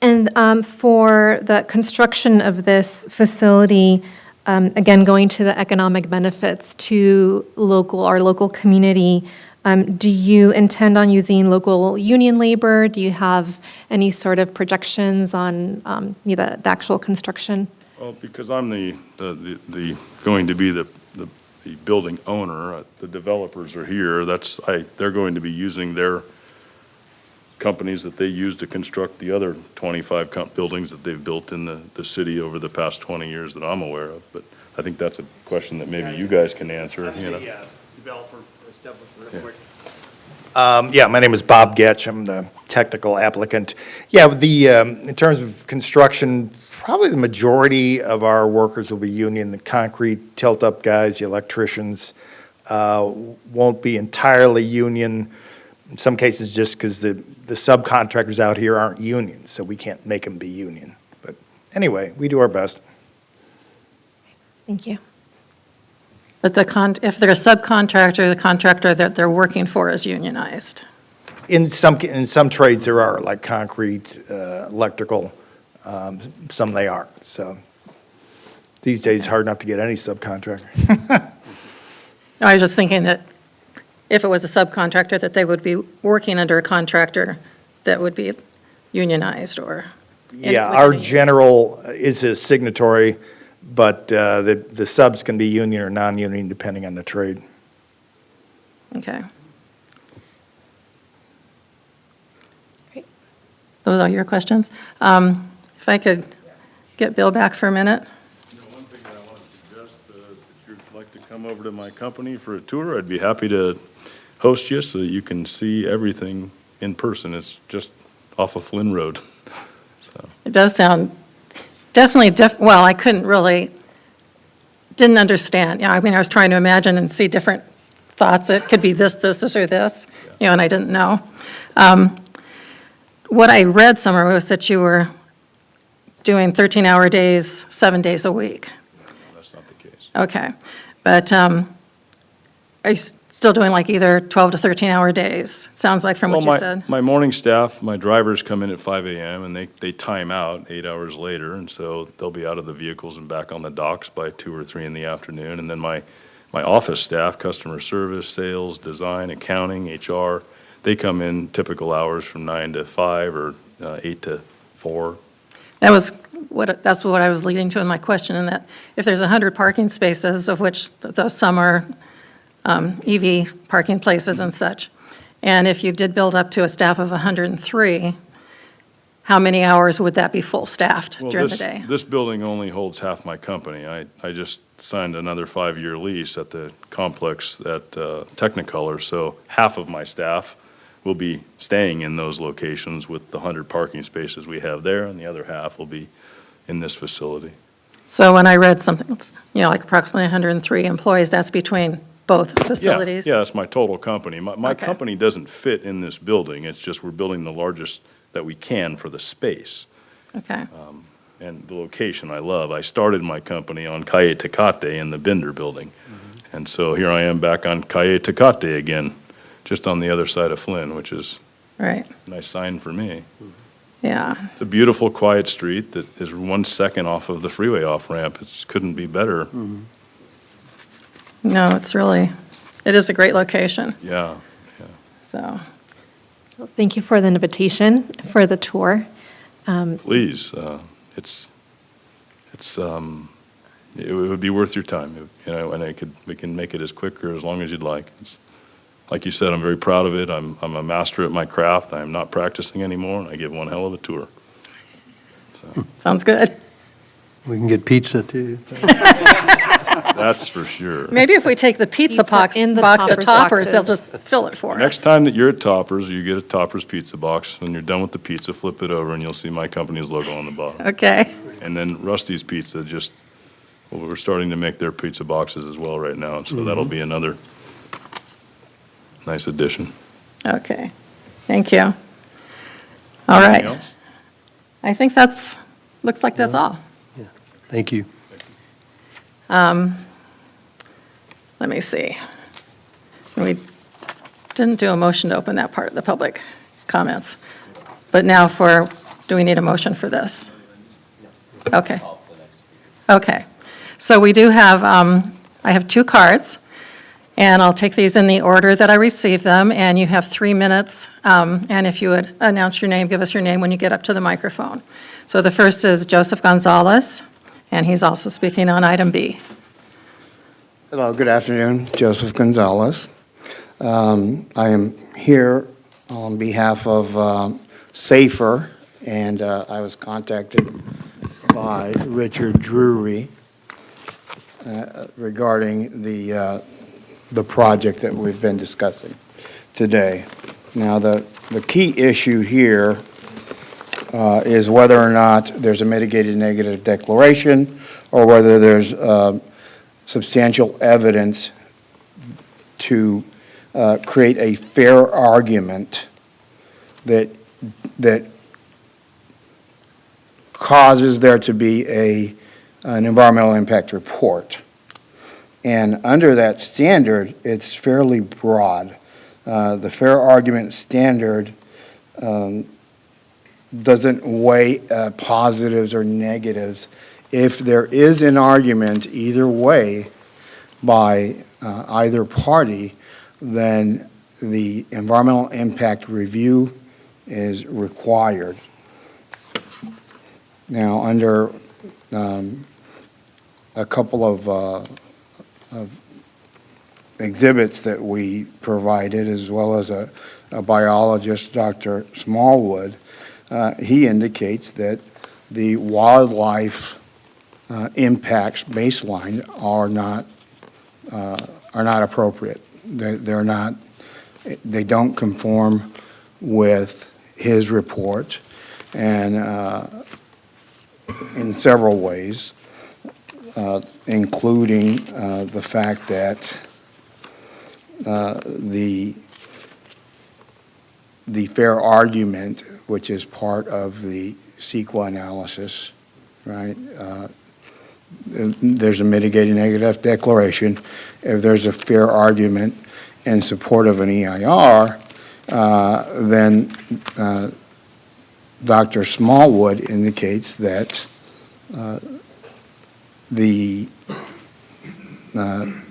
And for the construction of this facility, again, going to the economic benefits to our local community, do you intend on using local union labor? Do you have any sort of projections on the actual construction? Well, because I'm going to be the building owner, the developers are here, they're going to be using their companies that they use to construct the other 25 buildings that they've built in the city over the past 20 years that I'm aware of. But I think that's a question that maybe you guys can answer. Developer, real quick. My name is Bob Getch. I'm the technical applicant. In terms of construction, probably the majority of our workers will be union. The concrete tilt-up guys, the electricians, won't be entirely union. In some cases, just because the subcontractors out here aren't union, so we can't make them be union. But anyway, we do our best. Thank you. But if they're a subcontractor, the contractor that they're working for is unionized. In some trades there are, like concrete, electrical, some they aren't. So these days, it's hard enough to get any subcontractor. I was just thinking that if it was a subcontractor, that they would be working under a contractor that would be unionized or. Yeah, our general is a signatory, but the subs can be union or non-union depending on the trade. Okay. Great. Those are your questions. If I could get Bill back for a minute. One thing that I want to suggest is if you'd like to come over to my company for a tour, I'd be happy to host you so that you can see everything in person. It's just off of Flynn Road. So. It does sound definitely, I didn't understand. I was trying to imagine and see different thoughts. It could be this, or this, and I didn't know. What I read somewhere was that you were doing 13-hour days, 7 days a week. That's not the case. Okay. But are you still doing like either 12 to 13-hour days? Sounds like from what you said. My morning staff, my drivers come in at 5 a.m. and they time out 8 hours later, and so they'll be out of the vehicles and back on the docks by 2 or 3 in the afternoon. And then my office staff, customer service, sales, design, accounting, HR, they come in typical hours from 9 to 5 or 8 to 4. That's what I was leading to in my question, in that if there's 100 parking spaces, of which those some are EV parking places and such, and if you did build up to a staff of 103, how many hours would that be full-staffed Well, during the day? This building only holds half my company. I just signed another 5-year lease at the complex at Technicolor, so half of my staff will be staying in those locations with the 100 parking spaces we have there, and the other half will be in this facility. So when I read something, like approximately 103 employees, that's between both facilities? Yeah, it's my total company. My Okay. company doesn't fit in this building. It's just we're building the largest that we can for the space. Okay, And the location I love. I started my company on Calle Tecate in the Bender building. And so here I am back on Calle Tecate again, just on the other side of Flynn, which is right, a nice sign for me. yeah. It's a beautiful, quiet street that is 1 second off of the freeway off-ramp. It just couldn't be better. No, it is a great location, Yeah. so. Thank you for the invitation for the tour. Please, it would be worth your time, and we can make it as quick or as long as you'd like. Like you said, I'm very proud of it. I'm a master at my craft. I'm not practicing anymore, and I give one hell of a tour. Sounds good. We can get pizza, too. That's for sure. Maybe if we take the pizza box in the to Toppers Toppers, they'll boxes. just fill it for Next us. time that you're at Toppers, you get a Toppers pizza box. When you're done with the pizza, flip it over, and you'll see my company's logo on the bottom. Okay, And then Rusty's Pizza we're starting to make their pizza boxes as well right now, so that'll be another nice addition. okay. Thank you. All Anything right. else? I think looks like that's all. Thank you. Let me see. We didn't do a motion to open that part of the public comments. But now do we need a motion for this? Okay. Okay. So we do have, I have 2 cards, and I'll take these in the order that I received them, and you have 3 minutes. And if you would announce your name, give us your name when you get up to the microphone. So the first is Joseph Gonzalez, and he's also speaking on item B. Hello, good afternoon. Joseph Gonzalez. I am here on behalf of SAFER, and I was contacted by Richard Drury regarding the project that we've been discussing today. Now, the key issue here is whether or not there's a mitigated negative declaration or whether there's substantial evidence to create a fair argument that causes there to be an environmental impact report. And under that standard, it's fairly broad. The fair argument standard doesn't weigh positives or negatives. If there is an argument either way by either party, then the environmental impact review is required. Now, under a couple of exhibits that we provided, as well as a biologist, Dr. Smallwood, he indicates that the wildlife impacts baseline are not appropriate. They don't conform with his report, and in several ways, including the fact that the fair argument, which is part of the CEQA analysis, right? There's a mitigating negative declaration. If there's a fair argument in support of an EIR, then Dr. Smallwood indicates that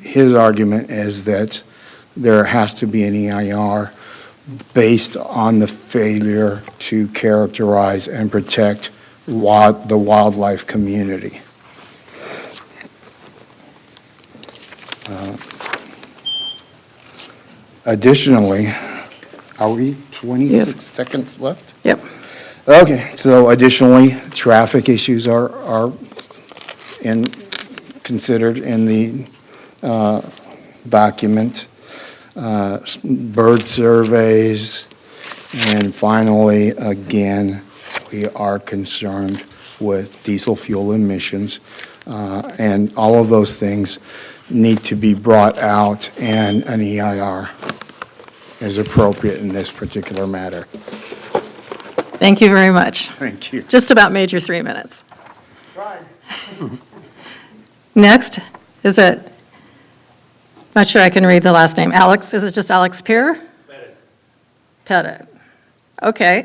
his argument is that there has to be an EIR based on the failure to characterize and protect the wildlife community. Additionally, are we 26 seconds left? Yep. Okay, so additionally, traffic issues are considered in the document, bird surveys, and finally, again, we are concerned with diesel fuel emissions, and all of those things need to be brought out, and an EIR is appropriate in this particular matter. Thank you very much. Thank you. Just about made your 3 minutes. Next, is it, not sure I can read the last name, Alex, is it just Alex Peer? Pettit. Okay.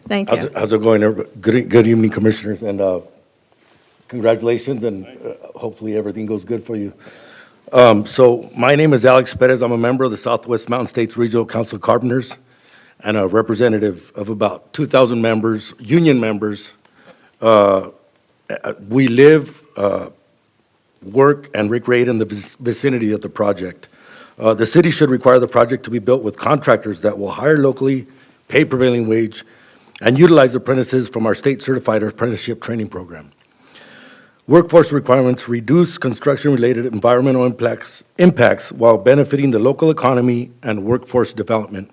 Thank you. How's it going? Good evening, Commissioners, and congratulations, and hopefully everything goes good for you. So my name is Alex Perez. I'm a member of the Southwest Mountain States Regional Council of Carpenters and a representative of about 2,000 members, union members. We live, work, and recreate in the vicinity of the project. The city should require the project to be built with contractors that will hire locally, pay prevailing wage, and utilize apprentices from our state-certified apprenticeship training program. Workforce requirements reduce construction-related environmental impacts while benefiting the local economy and workforce development.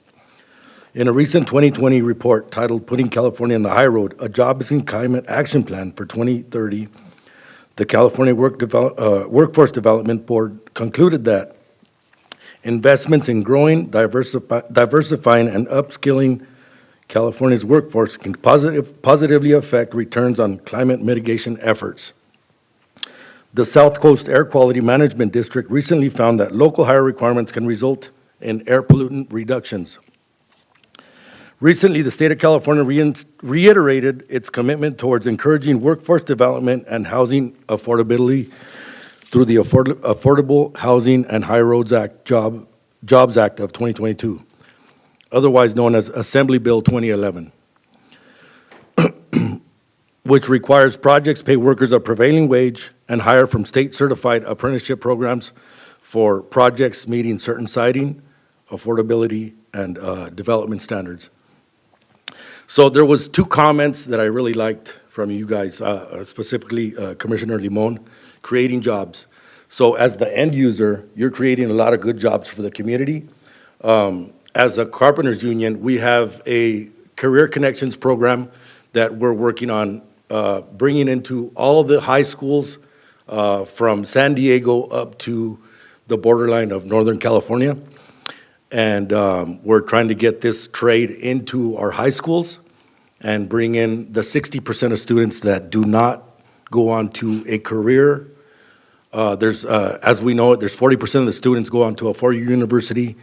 In a recent 2020 report titled Putting California on the High Road, a Jobs and Climate Action Plan for 2030, the California Workforce Development Board concluded that investments in growing, diversifying, and upskilling California's workforce can positively affect returns on climate mitigation efforts. The South Coast Air Quality Management District recently found that local hire requirements can result in air pollutant reductions. Recently, the state of California reiterated its commitment towards encouraging workforce development and housing affordability through the Affordable Housing and High Roads Act, Jobs Act of 2022, otherwise known as Assembly Bill 2011, which requires projects pay workers a prevailing wage and hire from state-certified apprenticeship programs for projects meeting certain siting, affordability, and development standards. So there was 2 comments that I really liked from you guys, specifically Commissioner Limon, creating jobs. So as the end user, you're creating a lot of good jobs for the community. As a carpenters union, we have a career connections program that we're working on bringing into all the high schools from San Diego up to the borderline of Northern California. And we're trying to get this trade into our high schools and bring in the 60% of students that do not go on to a career. As we know it, there's 40% of the students go on to a 4-year university,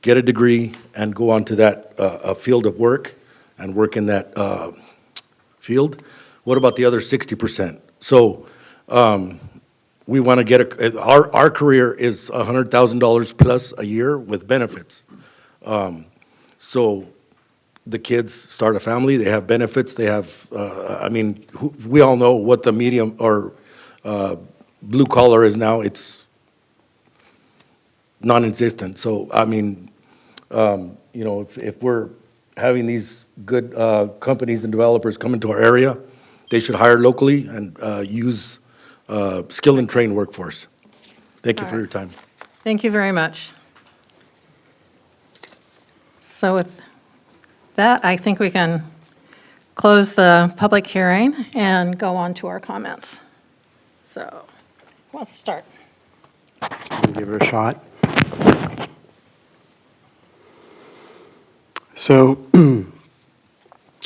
get a degree, and go on to that field of work and work in that field. What about the other 60%? So we want to get our career is $100,000 plus a year with benefits. So the kids start a family, they have benefits, they have, we all know what the medium or blue collar is now. It's non-existent. So, if we're having these good companies and developers come into our area, they should hire locally and use skilled and trained workforce. Thank you for your time. Thank you very much. So with that, I think we can close the public hearing and go on to our comments. So, who wants to start? Give it a shot. So,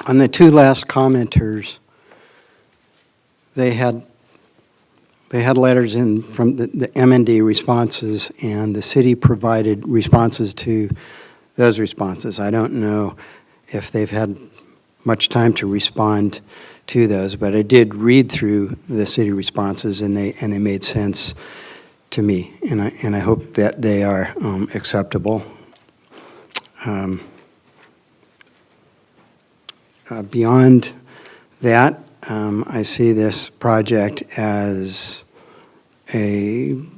on the 2 last commenters, they had letters in from the M&D responses, and the city provided responses to those responses. I don't know if they've had much time to respond to those, but I did read through the city responses, and they made sense to me, and I hope that they are acceptable. Beyond that, I see this project as an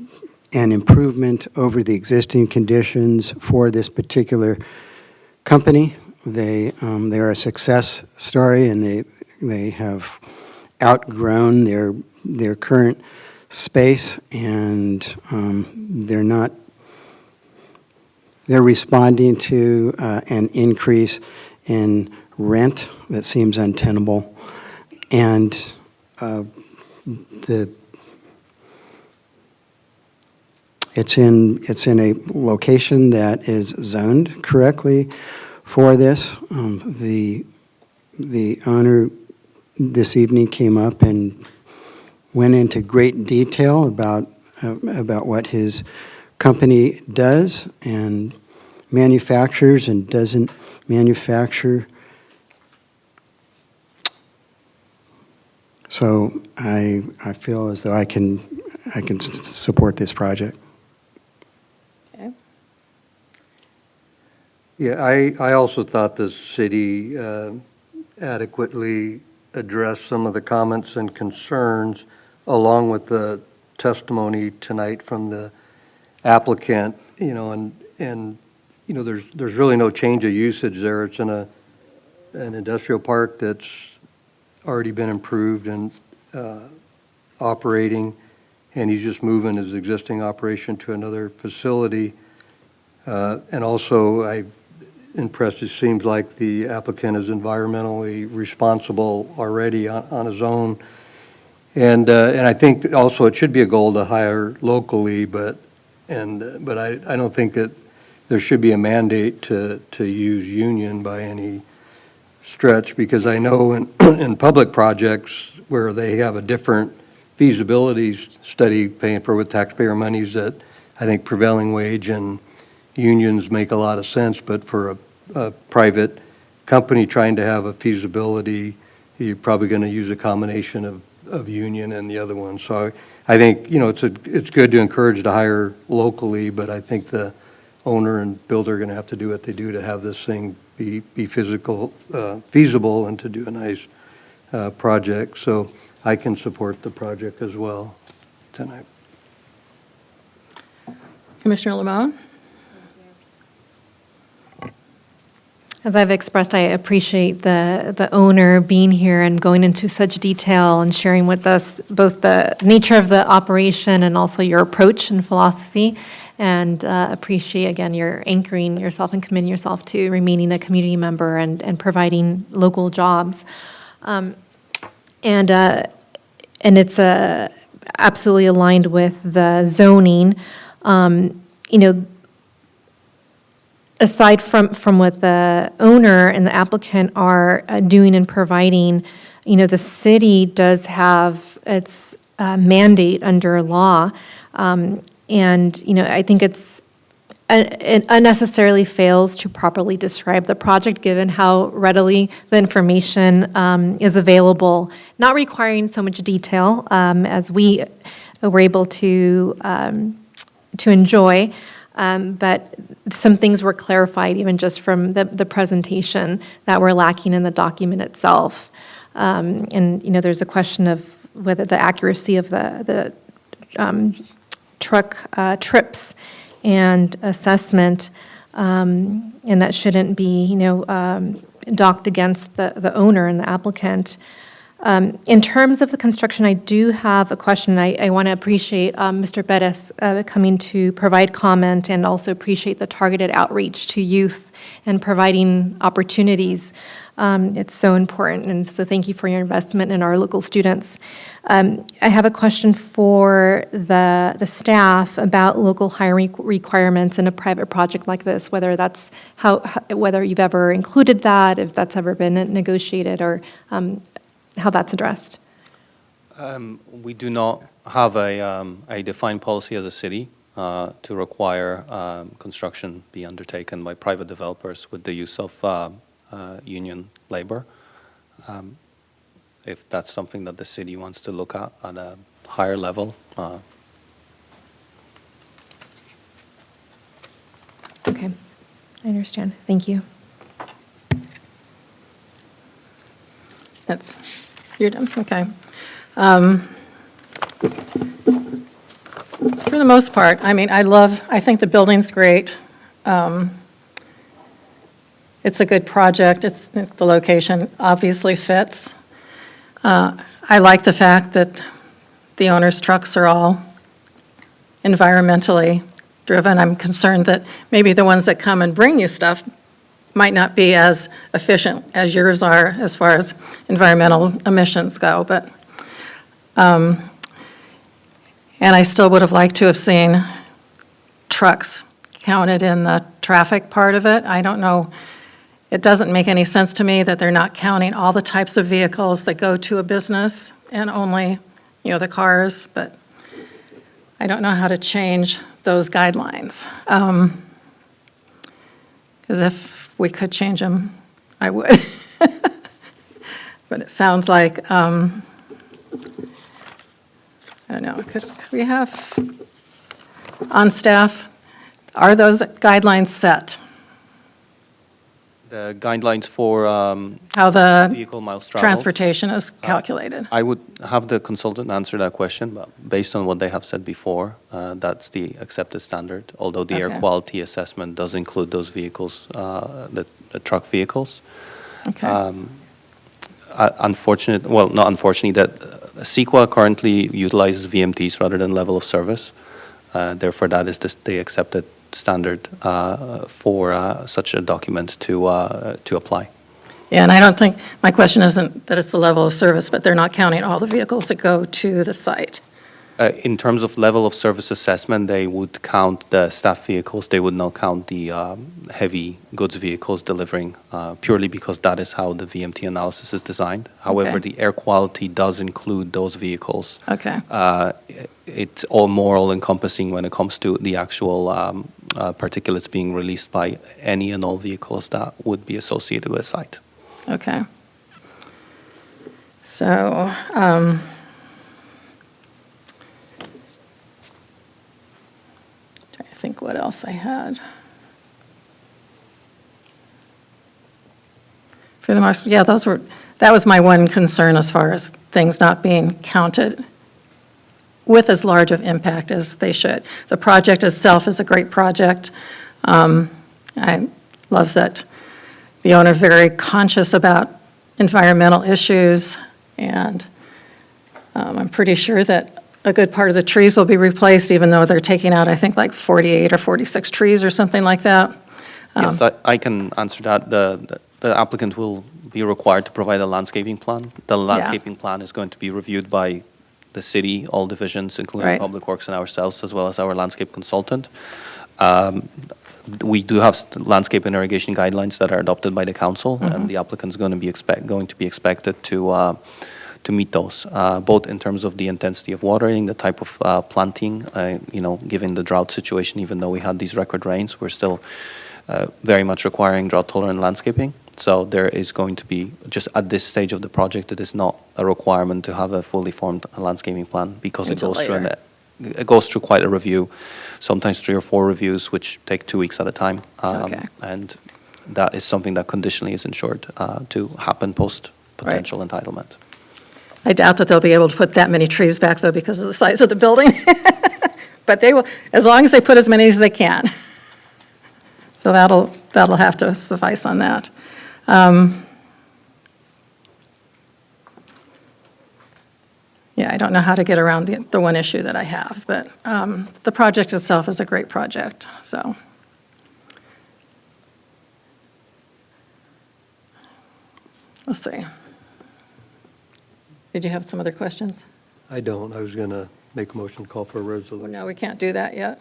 improvement over the existing conditions for this particular company. They're a success story, and they have outgrown their current space, and they're responding to an increase in rent that seems untenable, and it's in a location that is zoned correctly for this. The owner this evening came up and went into great detail about what his company does and manufactures and doesn't manufacture. So I feel as though I can support this project. Okay. Yeah, I also thought the city adequately addressed some of the comments and concerns along with the testimony tonight from the applicant, and there's really no change of usage there. It's in an industrial park that's already been improved and operating, and he's just moving his existing operation to another facility. And also, I'm impressed, it seems like the applicant is environmentally responsible already on his own. And I think also it should be a goal to hire locally, but I don't think that there should be a mandate to use union by any stretch, because I know in public projects where they have a different feasibility study paying for with taxpayer monies, that I think prevailing wage and unions make a lot of sense, but for a private company trying to have a feasibility, you're probably going to use a combination of union and the other one. So I think, it's good to encourage to hire locally, but I think the owner and builder are going to have to do what they do to have this thing be feasible and to do a nice project. So I can support the project as well tonight. Commissioner Limon? As I've expressed, I appreciate the owner being here and going into such detail and sharing with us both the nature of the operation and also your approach and philosophy, and appreciate, again, your anchoring yourself and committing yourself to remaining a community member and providing local jobs. And it's absolutely aligned with the zoning. Aside from what the owner and the applicant are doing and providing, the city does have its mandate under law. And, I think it unnecessarily fails to properly describe the project, given how readily the information is available, not requiring so much detail as we were able to enjoy. But some things were clarified even just from the presentation that were lacking in the document itself. And, there's a question of whether the accuracy of the truck trips and assessment, and that shouldn't be, docked against the owner and the applicant. In terms of the construction, I do have a question. I want to appreciate Mr. Bettis coming to provide comment, and also appreciate the targeted outreach to youth and providing opportunities. It's so important, and so thank you for your investment in our local students. I have a question for the staff about local hiring requirements in a private project like this, whether that's whether you've ever included that, if that's ever been negotiated, or how that's addressed. We do not have a defined policy as a city to require construction be undertaken by private developers with the use of union labor. If that's something that the city wants to look at a higher level. Okay, I understand. Thank you. You're done, okay. For the most part, I mean, I think the building's great. It's a good project, the location obviously fits. I like the fact that the owner's trucks are all environmentally driven. I'm concerned that maybe the ones that come and bring you stuff might not be as efficient as yours are as far as environmental emissions go, but, and I still would have liked to have seen trucks counted in the traffic part of it. I don't know, it doesn't make any sense to me that they're not counting all the types of vehicles that go to a business and only, the cars, but I don't know how to change those guidelines. Because if we could change them, I would. But it sounds like, I don't know, could we have on staff, are those guidelines set? The guidelines for How the vehicle miles traveled. transportation is calculated? I would have the consultant answer that question, but based on what they have said before, that's the accepted standard, although the air Okay. quality assessment does include those vehicles, the truck vehicles. Okay, Not unfortunately, that CEQA currently utilizes VMTs rather than level of service. Therefore, that is the accepted standard for such a document to apply. yeah, and I don't think, my question isn't that it's the level of service, but they're not counting all the vehicles that go to the site. In terms of level of service assessment, they would count the staff vehicles. They would not count the heavy goods vehicles delivering, purely because that is how the VMT analysis is designed. However, Okay. the air quality does include those vehicles. Okay, It's all more all-encompassing when it comes to the actual particulates being released by any and all vehicles that would be associated with a site. okay. So, trying to think what else I had. For the most, yeah, that was my one concern as far as things not being counted with as large of impact as they should. The project itself is a great project. I love that the owner very conscious about environmental issues, and I'm pretty sure that a good part of the trees will be replaced, even though they're taking out, I think, like 48 or 46 trees or something like that. Yes, I can answer that. The applicant will be required to provide a landscaping plan. The landscaping plan is going to be reviewed by the city, all divisions, including Right. Public Works and ourselves, as well as our landscape consultant. We do have landscape and irrigation guidelines that are adopted by the council, and the applicant's going to be expected to meet those, both in terms of the intensity of watering, the type of planting. Given the drought situation, even though we had these record rains, we're still very much requiring drought-tolerant landscaping. So there is going to be, just at this stage of the project, it is not a requirement to have a fully formed landscaping plan because Until later. it goes through quite a review, sometimes 3 or 4 reviews, which take 2 weeks at a time. Okay. And that is something that conditionally is ensured to happen post potential entitlement. I doubt that they'll be able to put that many trees back, though, because of the size of the building. But they will, as long as they put as many as they can. So that'll have to suffice on that. Yeah, I don't know how to get around the one issue that I have, but the project itself is a great project, so. Let's see. Did you have some other questions? I don't. I was going to make a motion to call for a resolution. No, we can't do that yet.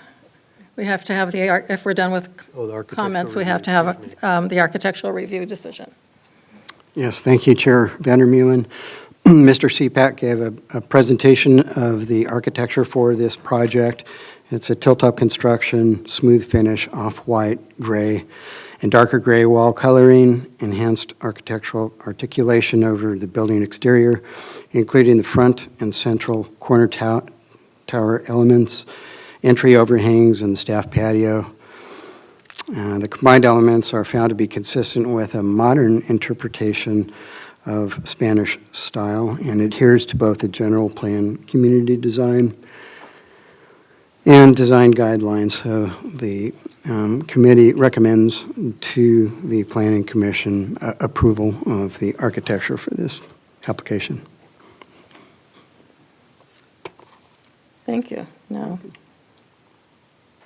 We have to have if we're done with Oh, the architectural comments, we review, have to have excuse me. the architectural review decision. Yes, thank you, Chair Vandermeulen. Mr. Seapack gave a presentation of the architecture for this project. It's a tilt-up construction, smooth finish, off-white, gray, and darker gray wall coloring, enhanced architectural articulation over the building exterior, including the front and central corner tower elements, entry overhangs, and the staff patio. The combined elements are found to be consistent with a modern interpretation of Spanish style and adheres to both the general plan community design and design guidelines. So the committee recommends to the Planning Commission approval of the architecture for this application. Thank you. Now,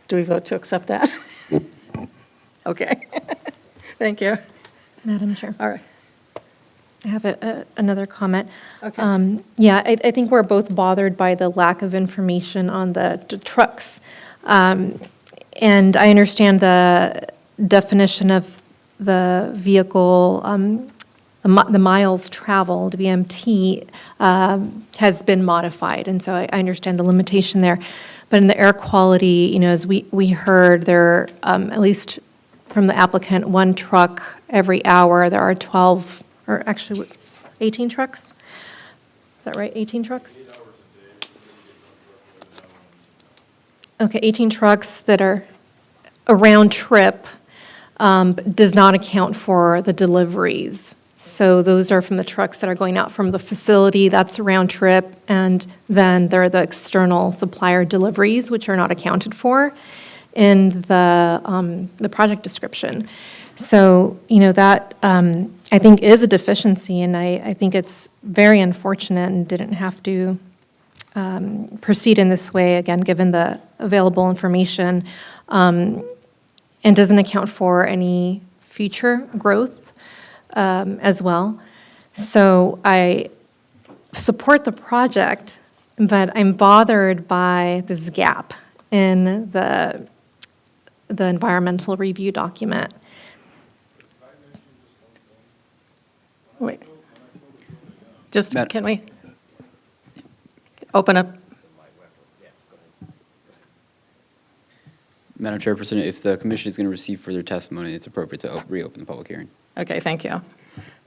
do we vote to accept that? Okay. Thank you. Madam Chair. All right. I have another comment. Okay. Yeah, I think we're both bothered by the lack of information on the trucks. And I understand the definition of the vehicle, the miles traveled, VMT, has been modified, and so I understand the limitation there. But in the air quality, you know, as we heard, there, at least from the applicant, one truck every hour. There are 12, or actually 18 trucks? Is that right, 18 trucks? Okay, 18 trucks that are a round trip, does not account for the deliveries. So those are from the trucks that are going out from the facility, that's a round trip, and then there are the external supplier deliveries, which are not accounted for in the project description. So, you know, that I think is a deficiency, and I think it's very unfortunate and didn't have to proceed in this way, again, given the available information, and doesn't account for any future growth as well. So I support the project, but I'm bothered by this gap in the environmental review document. Wait. Just, can we open up? Madam Chairperson, if the commission is going to receive further testimony, it's appropriate to reopen the public hearing. Okay, thank you.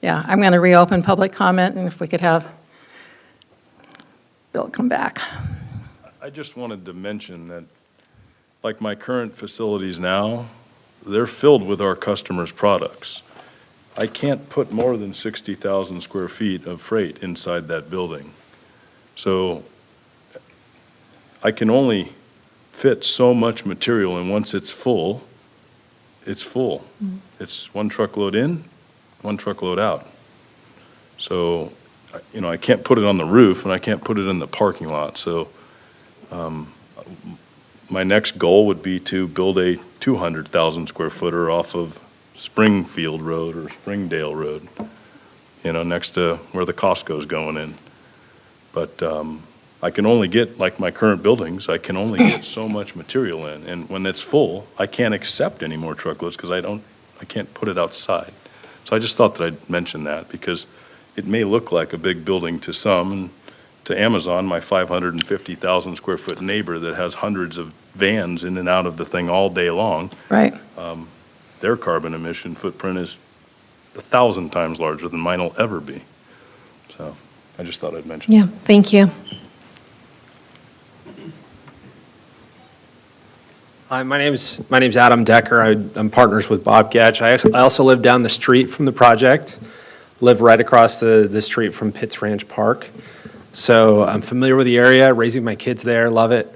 Yeah, I'm going to reopen public comment, and if we could have Bill come back. I just wanted to mention that, like my current facilities now, they're filled with our customers' products. I can't put more than 60,000 square feet of freight inside that building. So I can only fit so much material, and once it's full, it's full. It's one truckload in, one truckload out. So, you know, I can't put it on the roof, and I can't put it in the parking lot. So my next goal would be to build a 200,000 square footer off of Springfield Road or Springdale Road, you know, next to where the Costco's going in. But I can only get, like my current buildings, I can only get so much material in. And when it's full, I can't accept any more truckloads because I can't put it outside. So I just thought that I'd mention that because it may look like a big building to some, and to Amazon, my 550,000 square foot neighbor that has hundreds of vans in and out of the thing all day long. Right. Their carbon emission footprint is 1,000 times larger than mine will ever be. So I just thought I'd mention Yeah, thank you. Hi, my name's Adam Decker. I'm partners with Bob Getch. I also live down the street from the project, live right across the street from Pitts Ranch Park. So I'm familiar with the area, raising my kids there, love it.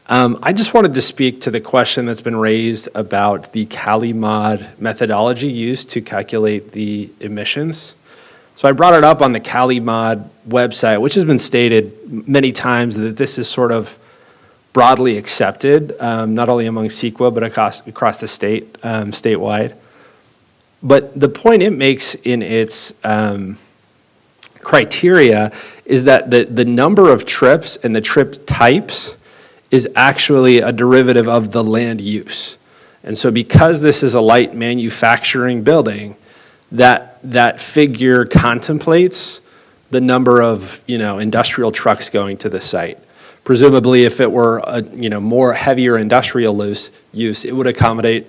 I just wanted to speak to the question that's been raised about the CaliMod methodology used to calculate the emissions. So I brought it up on the CaliMod website, which has been stated many times that this is sort of broadly accepted, not only among CEQA, but across the state, statewide. But the point it makes in its criteria is that the number of trips and the trip types is actually a derivative of the land use. And so because this is a light manufacturing building, that figure contemplates the number of, industrial trucks going to the site. Presumably, if it were a, more heavier industrial use, it would accommodate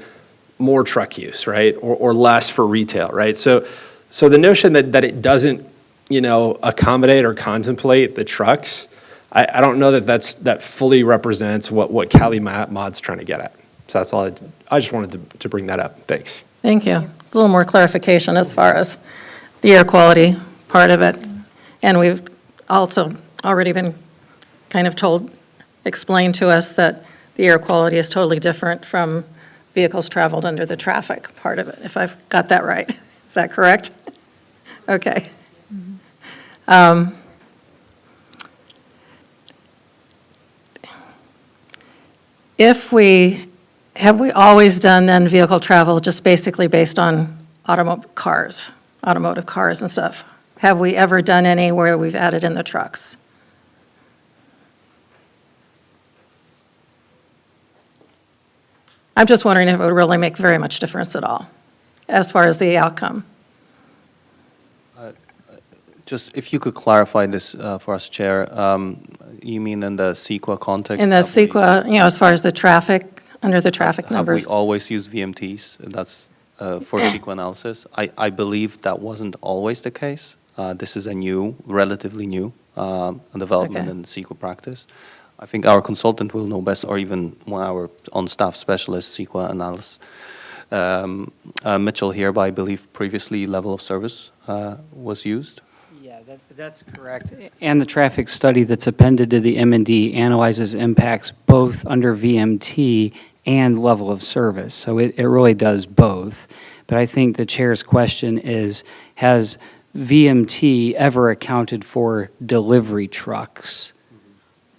more truck use, right? Or less for retail, right? So the notion that it doesn't, accommodate or contemplate the trucks, I don't know that fully represents what Cali Mod's trying to get at. So that's all, I just wanted to bring that up. Thanks. Thank you. It's a little more clarification as far as the air quality part of it. And we've also already been kind of explained to us that the air quality is totally different from vehicles traveled under the traffic part of it, if I've got that right. Is that correct? Okay. Have we always done then vehicle travel just basically based on automotive cars and stuff? Have we ever done any where we've added in the trucks? I'm just wondering if it would really make very much difference at all, as far as the outcome. Just if you could clarify this for us, Chair, you mean in the CEQA context? In the CEQA, as far as the traffic, under the traffic numbers. Have we always used VMTs? That's for CEQA analysis. I believe that wasn't always the case. This is a relatively new development in CEQA practice. I think our consultant will know best, or even one of our on-staff specialist, CEQA analyst. Mitchell here, but I believe previously level of service was used. Yeah, that's correct. And the traffic study that's appended to the M&D analyzes impacts both under VMT and level of service. So it really does both. But I think the chair's question is, has VMT ever accounted for delivery trucks,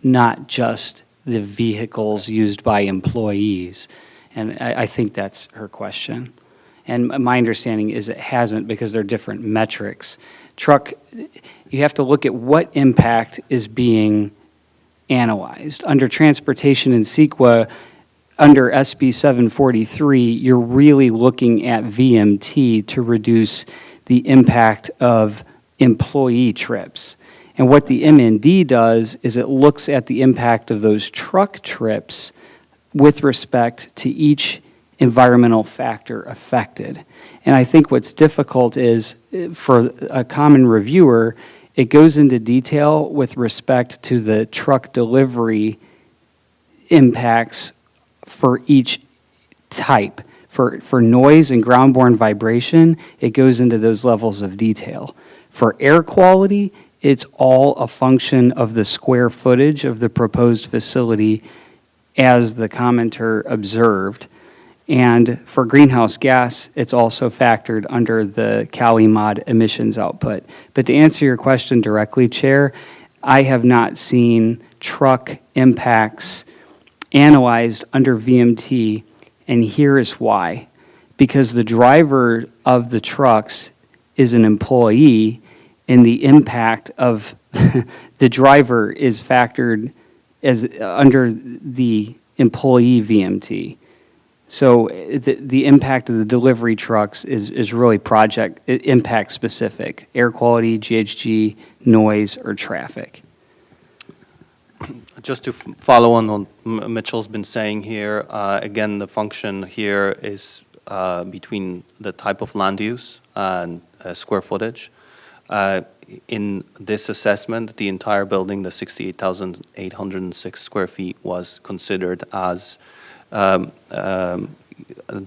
not just the vehicles used by employees? And I think that's her question. And my understanding is it hasn't, because they're different metrics. You have to look at what impact is being analyzed. Under transportation and CEQA, under SB 743, you're really looking at VMT to reduce the impact of employee trips. And what the MND does is it looks at the impact of those truck trips with respect to each environmental factor affected. And I think what's difficult is, for a common reviewer, it goes into detail with respect to the truck delivery impacts for each type. For noise and ground-borne vibration, it goes into those levels of detail. For air quality, it's all a function of the square footage of the proposed facility, as the commenter observed. And for greenhouse gas, it's also factored under the Cali Mod emissions output. But to answer your question directly, Chair, I have not seen truck impacts analyzed under VMT, and here is why. Because the driver of the trucks is an employee, and the impact of the driver is factored as under the employee VMT. So the impact of the delivery trucks is really project impact specific: air quality, GHG, noise, or traffic. Just to follow on what Mitchell's been saying here, again, the function here is between the type of land use and square footage. In this assessment, the entire building, the 68,806 square feet, was considered as the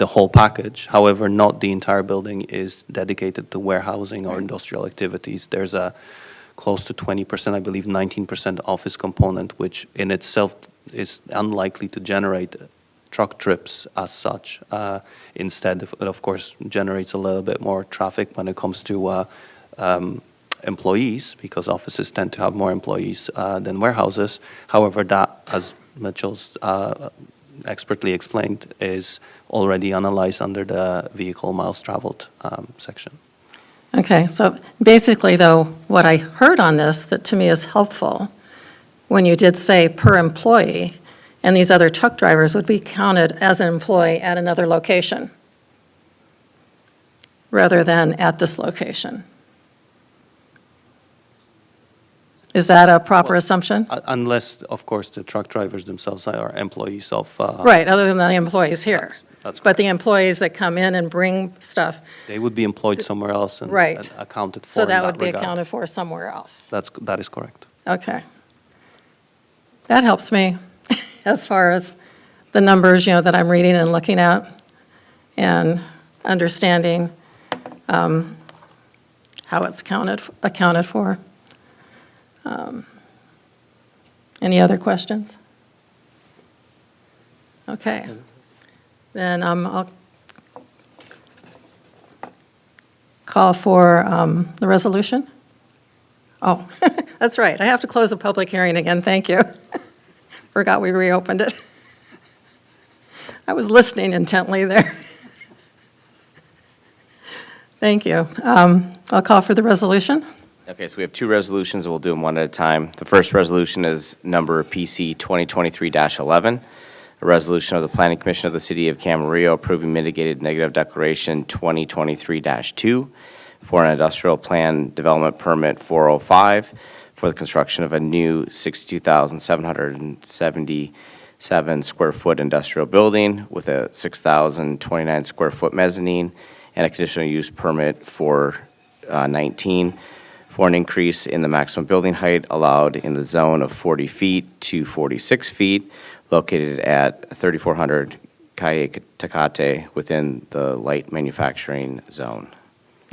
whole package. However, not the entire building is dedicated to warehousing or industrial activities. There's a close to 20%, I believe 19% office component, which in itself is unlikely to generate truck trips as such. Instead, it of course generates a little bit more traffic when it comes to employees, because offices tend to have more employees than warehouses. However, that, as Mitchell's expertly explained, is already analyzed under the vehicle miles traveled section. Okay, so basically, though, what I heard on this that to me is helpful, when you did say per employee, and these other truck drivers would be counted as an employee at another location, rather than at this location. Is that a proper assumption? Unless, of course, the truck drivers themselves are employees of. Right, other than the employees here. That's But the employees that come in and bring stuff, They would be employed somewhere else and Right. and accounted for so in that would be regard. accounted for somewhere else. That is correct. Okay. That helps me as far as the numbers, that I'm reading and looking at and understanding how it's accounted for. Any other questions? Okay. Then I'll call for the resolution. Oh, that's right. I have to close the public hearing again. Thank you. Forgot we reopened it. I was listening intently there. Thank you. I'll call for the resolution. Okay, so we have two resolutions, and we'll do them one at a time. The first resolution is number PC 2023-11, a resolution of the Planning Commission of the City of Camarillo approving mitigated negative declaration 2023-2 for an industrial plan development permit 405 for the construction of a new 62,777 square foot industrial building with a 6,029 square foot mezzanine and a conditional use permit for 19 for an increase in the maximum building height allowed in the zone of 40 feet to 46 feet, located at 3400 Calle Tecate within the light manufacturing zone.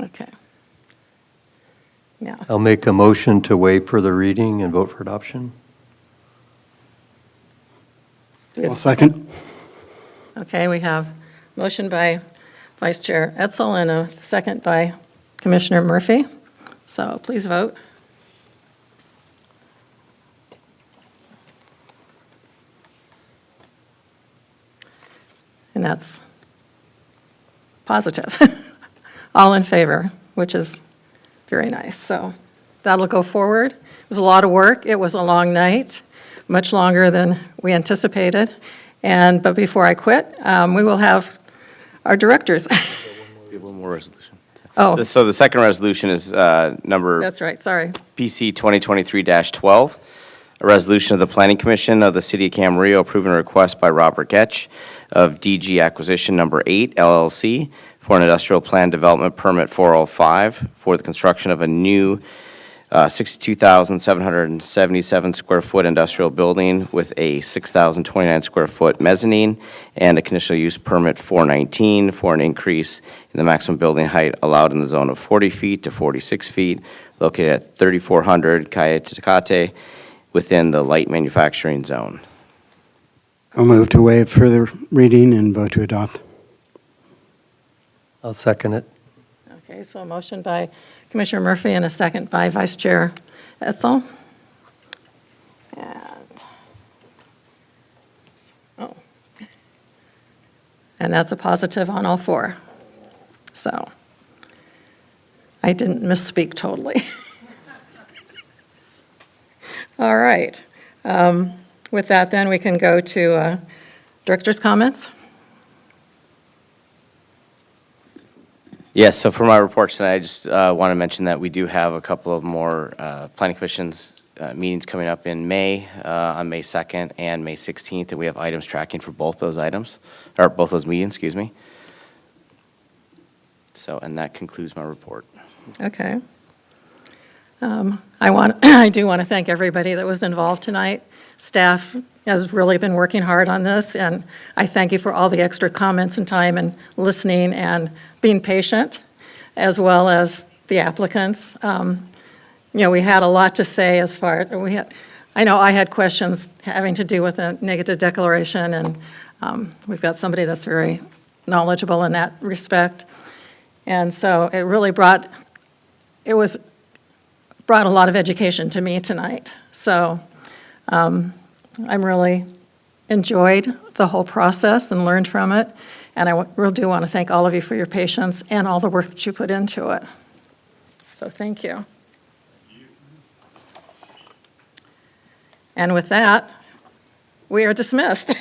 Okay. Now, I'll make a motion to waive further reading and vote for adoption. do we have I'll a second. Okay, we have motion by Vice Chair Etzel and a second by Commissioner Murphy. So please vote. And that's positive. All in favor, which is very nice. So that'll go forward. It was a lot of work. It was a long night, much longer than we anticipated. But before I quit, we will have our directors. We have one more resolution. Oh, So the second resolution is number that's right, sorry. PC 2023-12, a resolution of the Planning Commission of the City of Camarillo approving a request by Robert Getch of DG Acquisition Number 8 LLC for an industrial plan development permit 405 for the construction of a new 62,777 square foot industrial building with a 6,029 square foot mezzanine and a conditional use permit 419 for an increase in the maximum building height allowed in the zone of 40 feet to 46 feet, located at 3400 Calle Tecate within the light manufacturing zone. I'll move to waive further reading and vote to adopt. I'll second it. Okay, so a motion by Commissioner Murphy and a second by Vice Chair Etzel. And that's a positive on all four. So I didn't misspeak totally. All right. With that, then, we can go to director's comments. Yes, so for my report tonight, I just want to mention that we do have a couple of more planning commissions meetings coming up in May, on May 2nd and May 16th, and we have items tracking for both those items, or both those meetings, excuse me. So, and that concludes my report. Okay. I do want to thank everybody that was involved tonight. Staff has really been working hard on this, and I thank you for all the extra comments and time and listening and being patient, as well as the applicants. We had a lot to say as far as, I know I had questions having to do with a negative declaration, and we've got somebody that's very knowledgeable in that respect. And so it really brought a lot of education to me tonight. So I'm really enjoyed the whole process and learned from it. And I really do want to thank all of you for your patience and all the work that you put into it. So thank you. And with that, we are dismissed.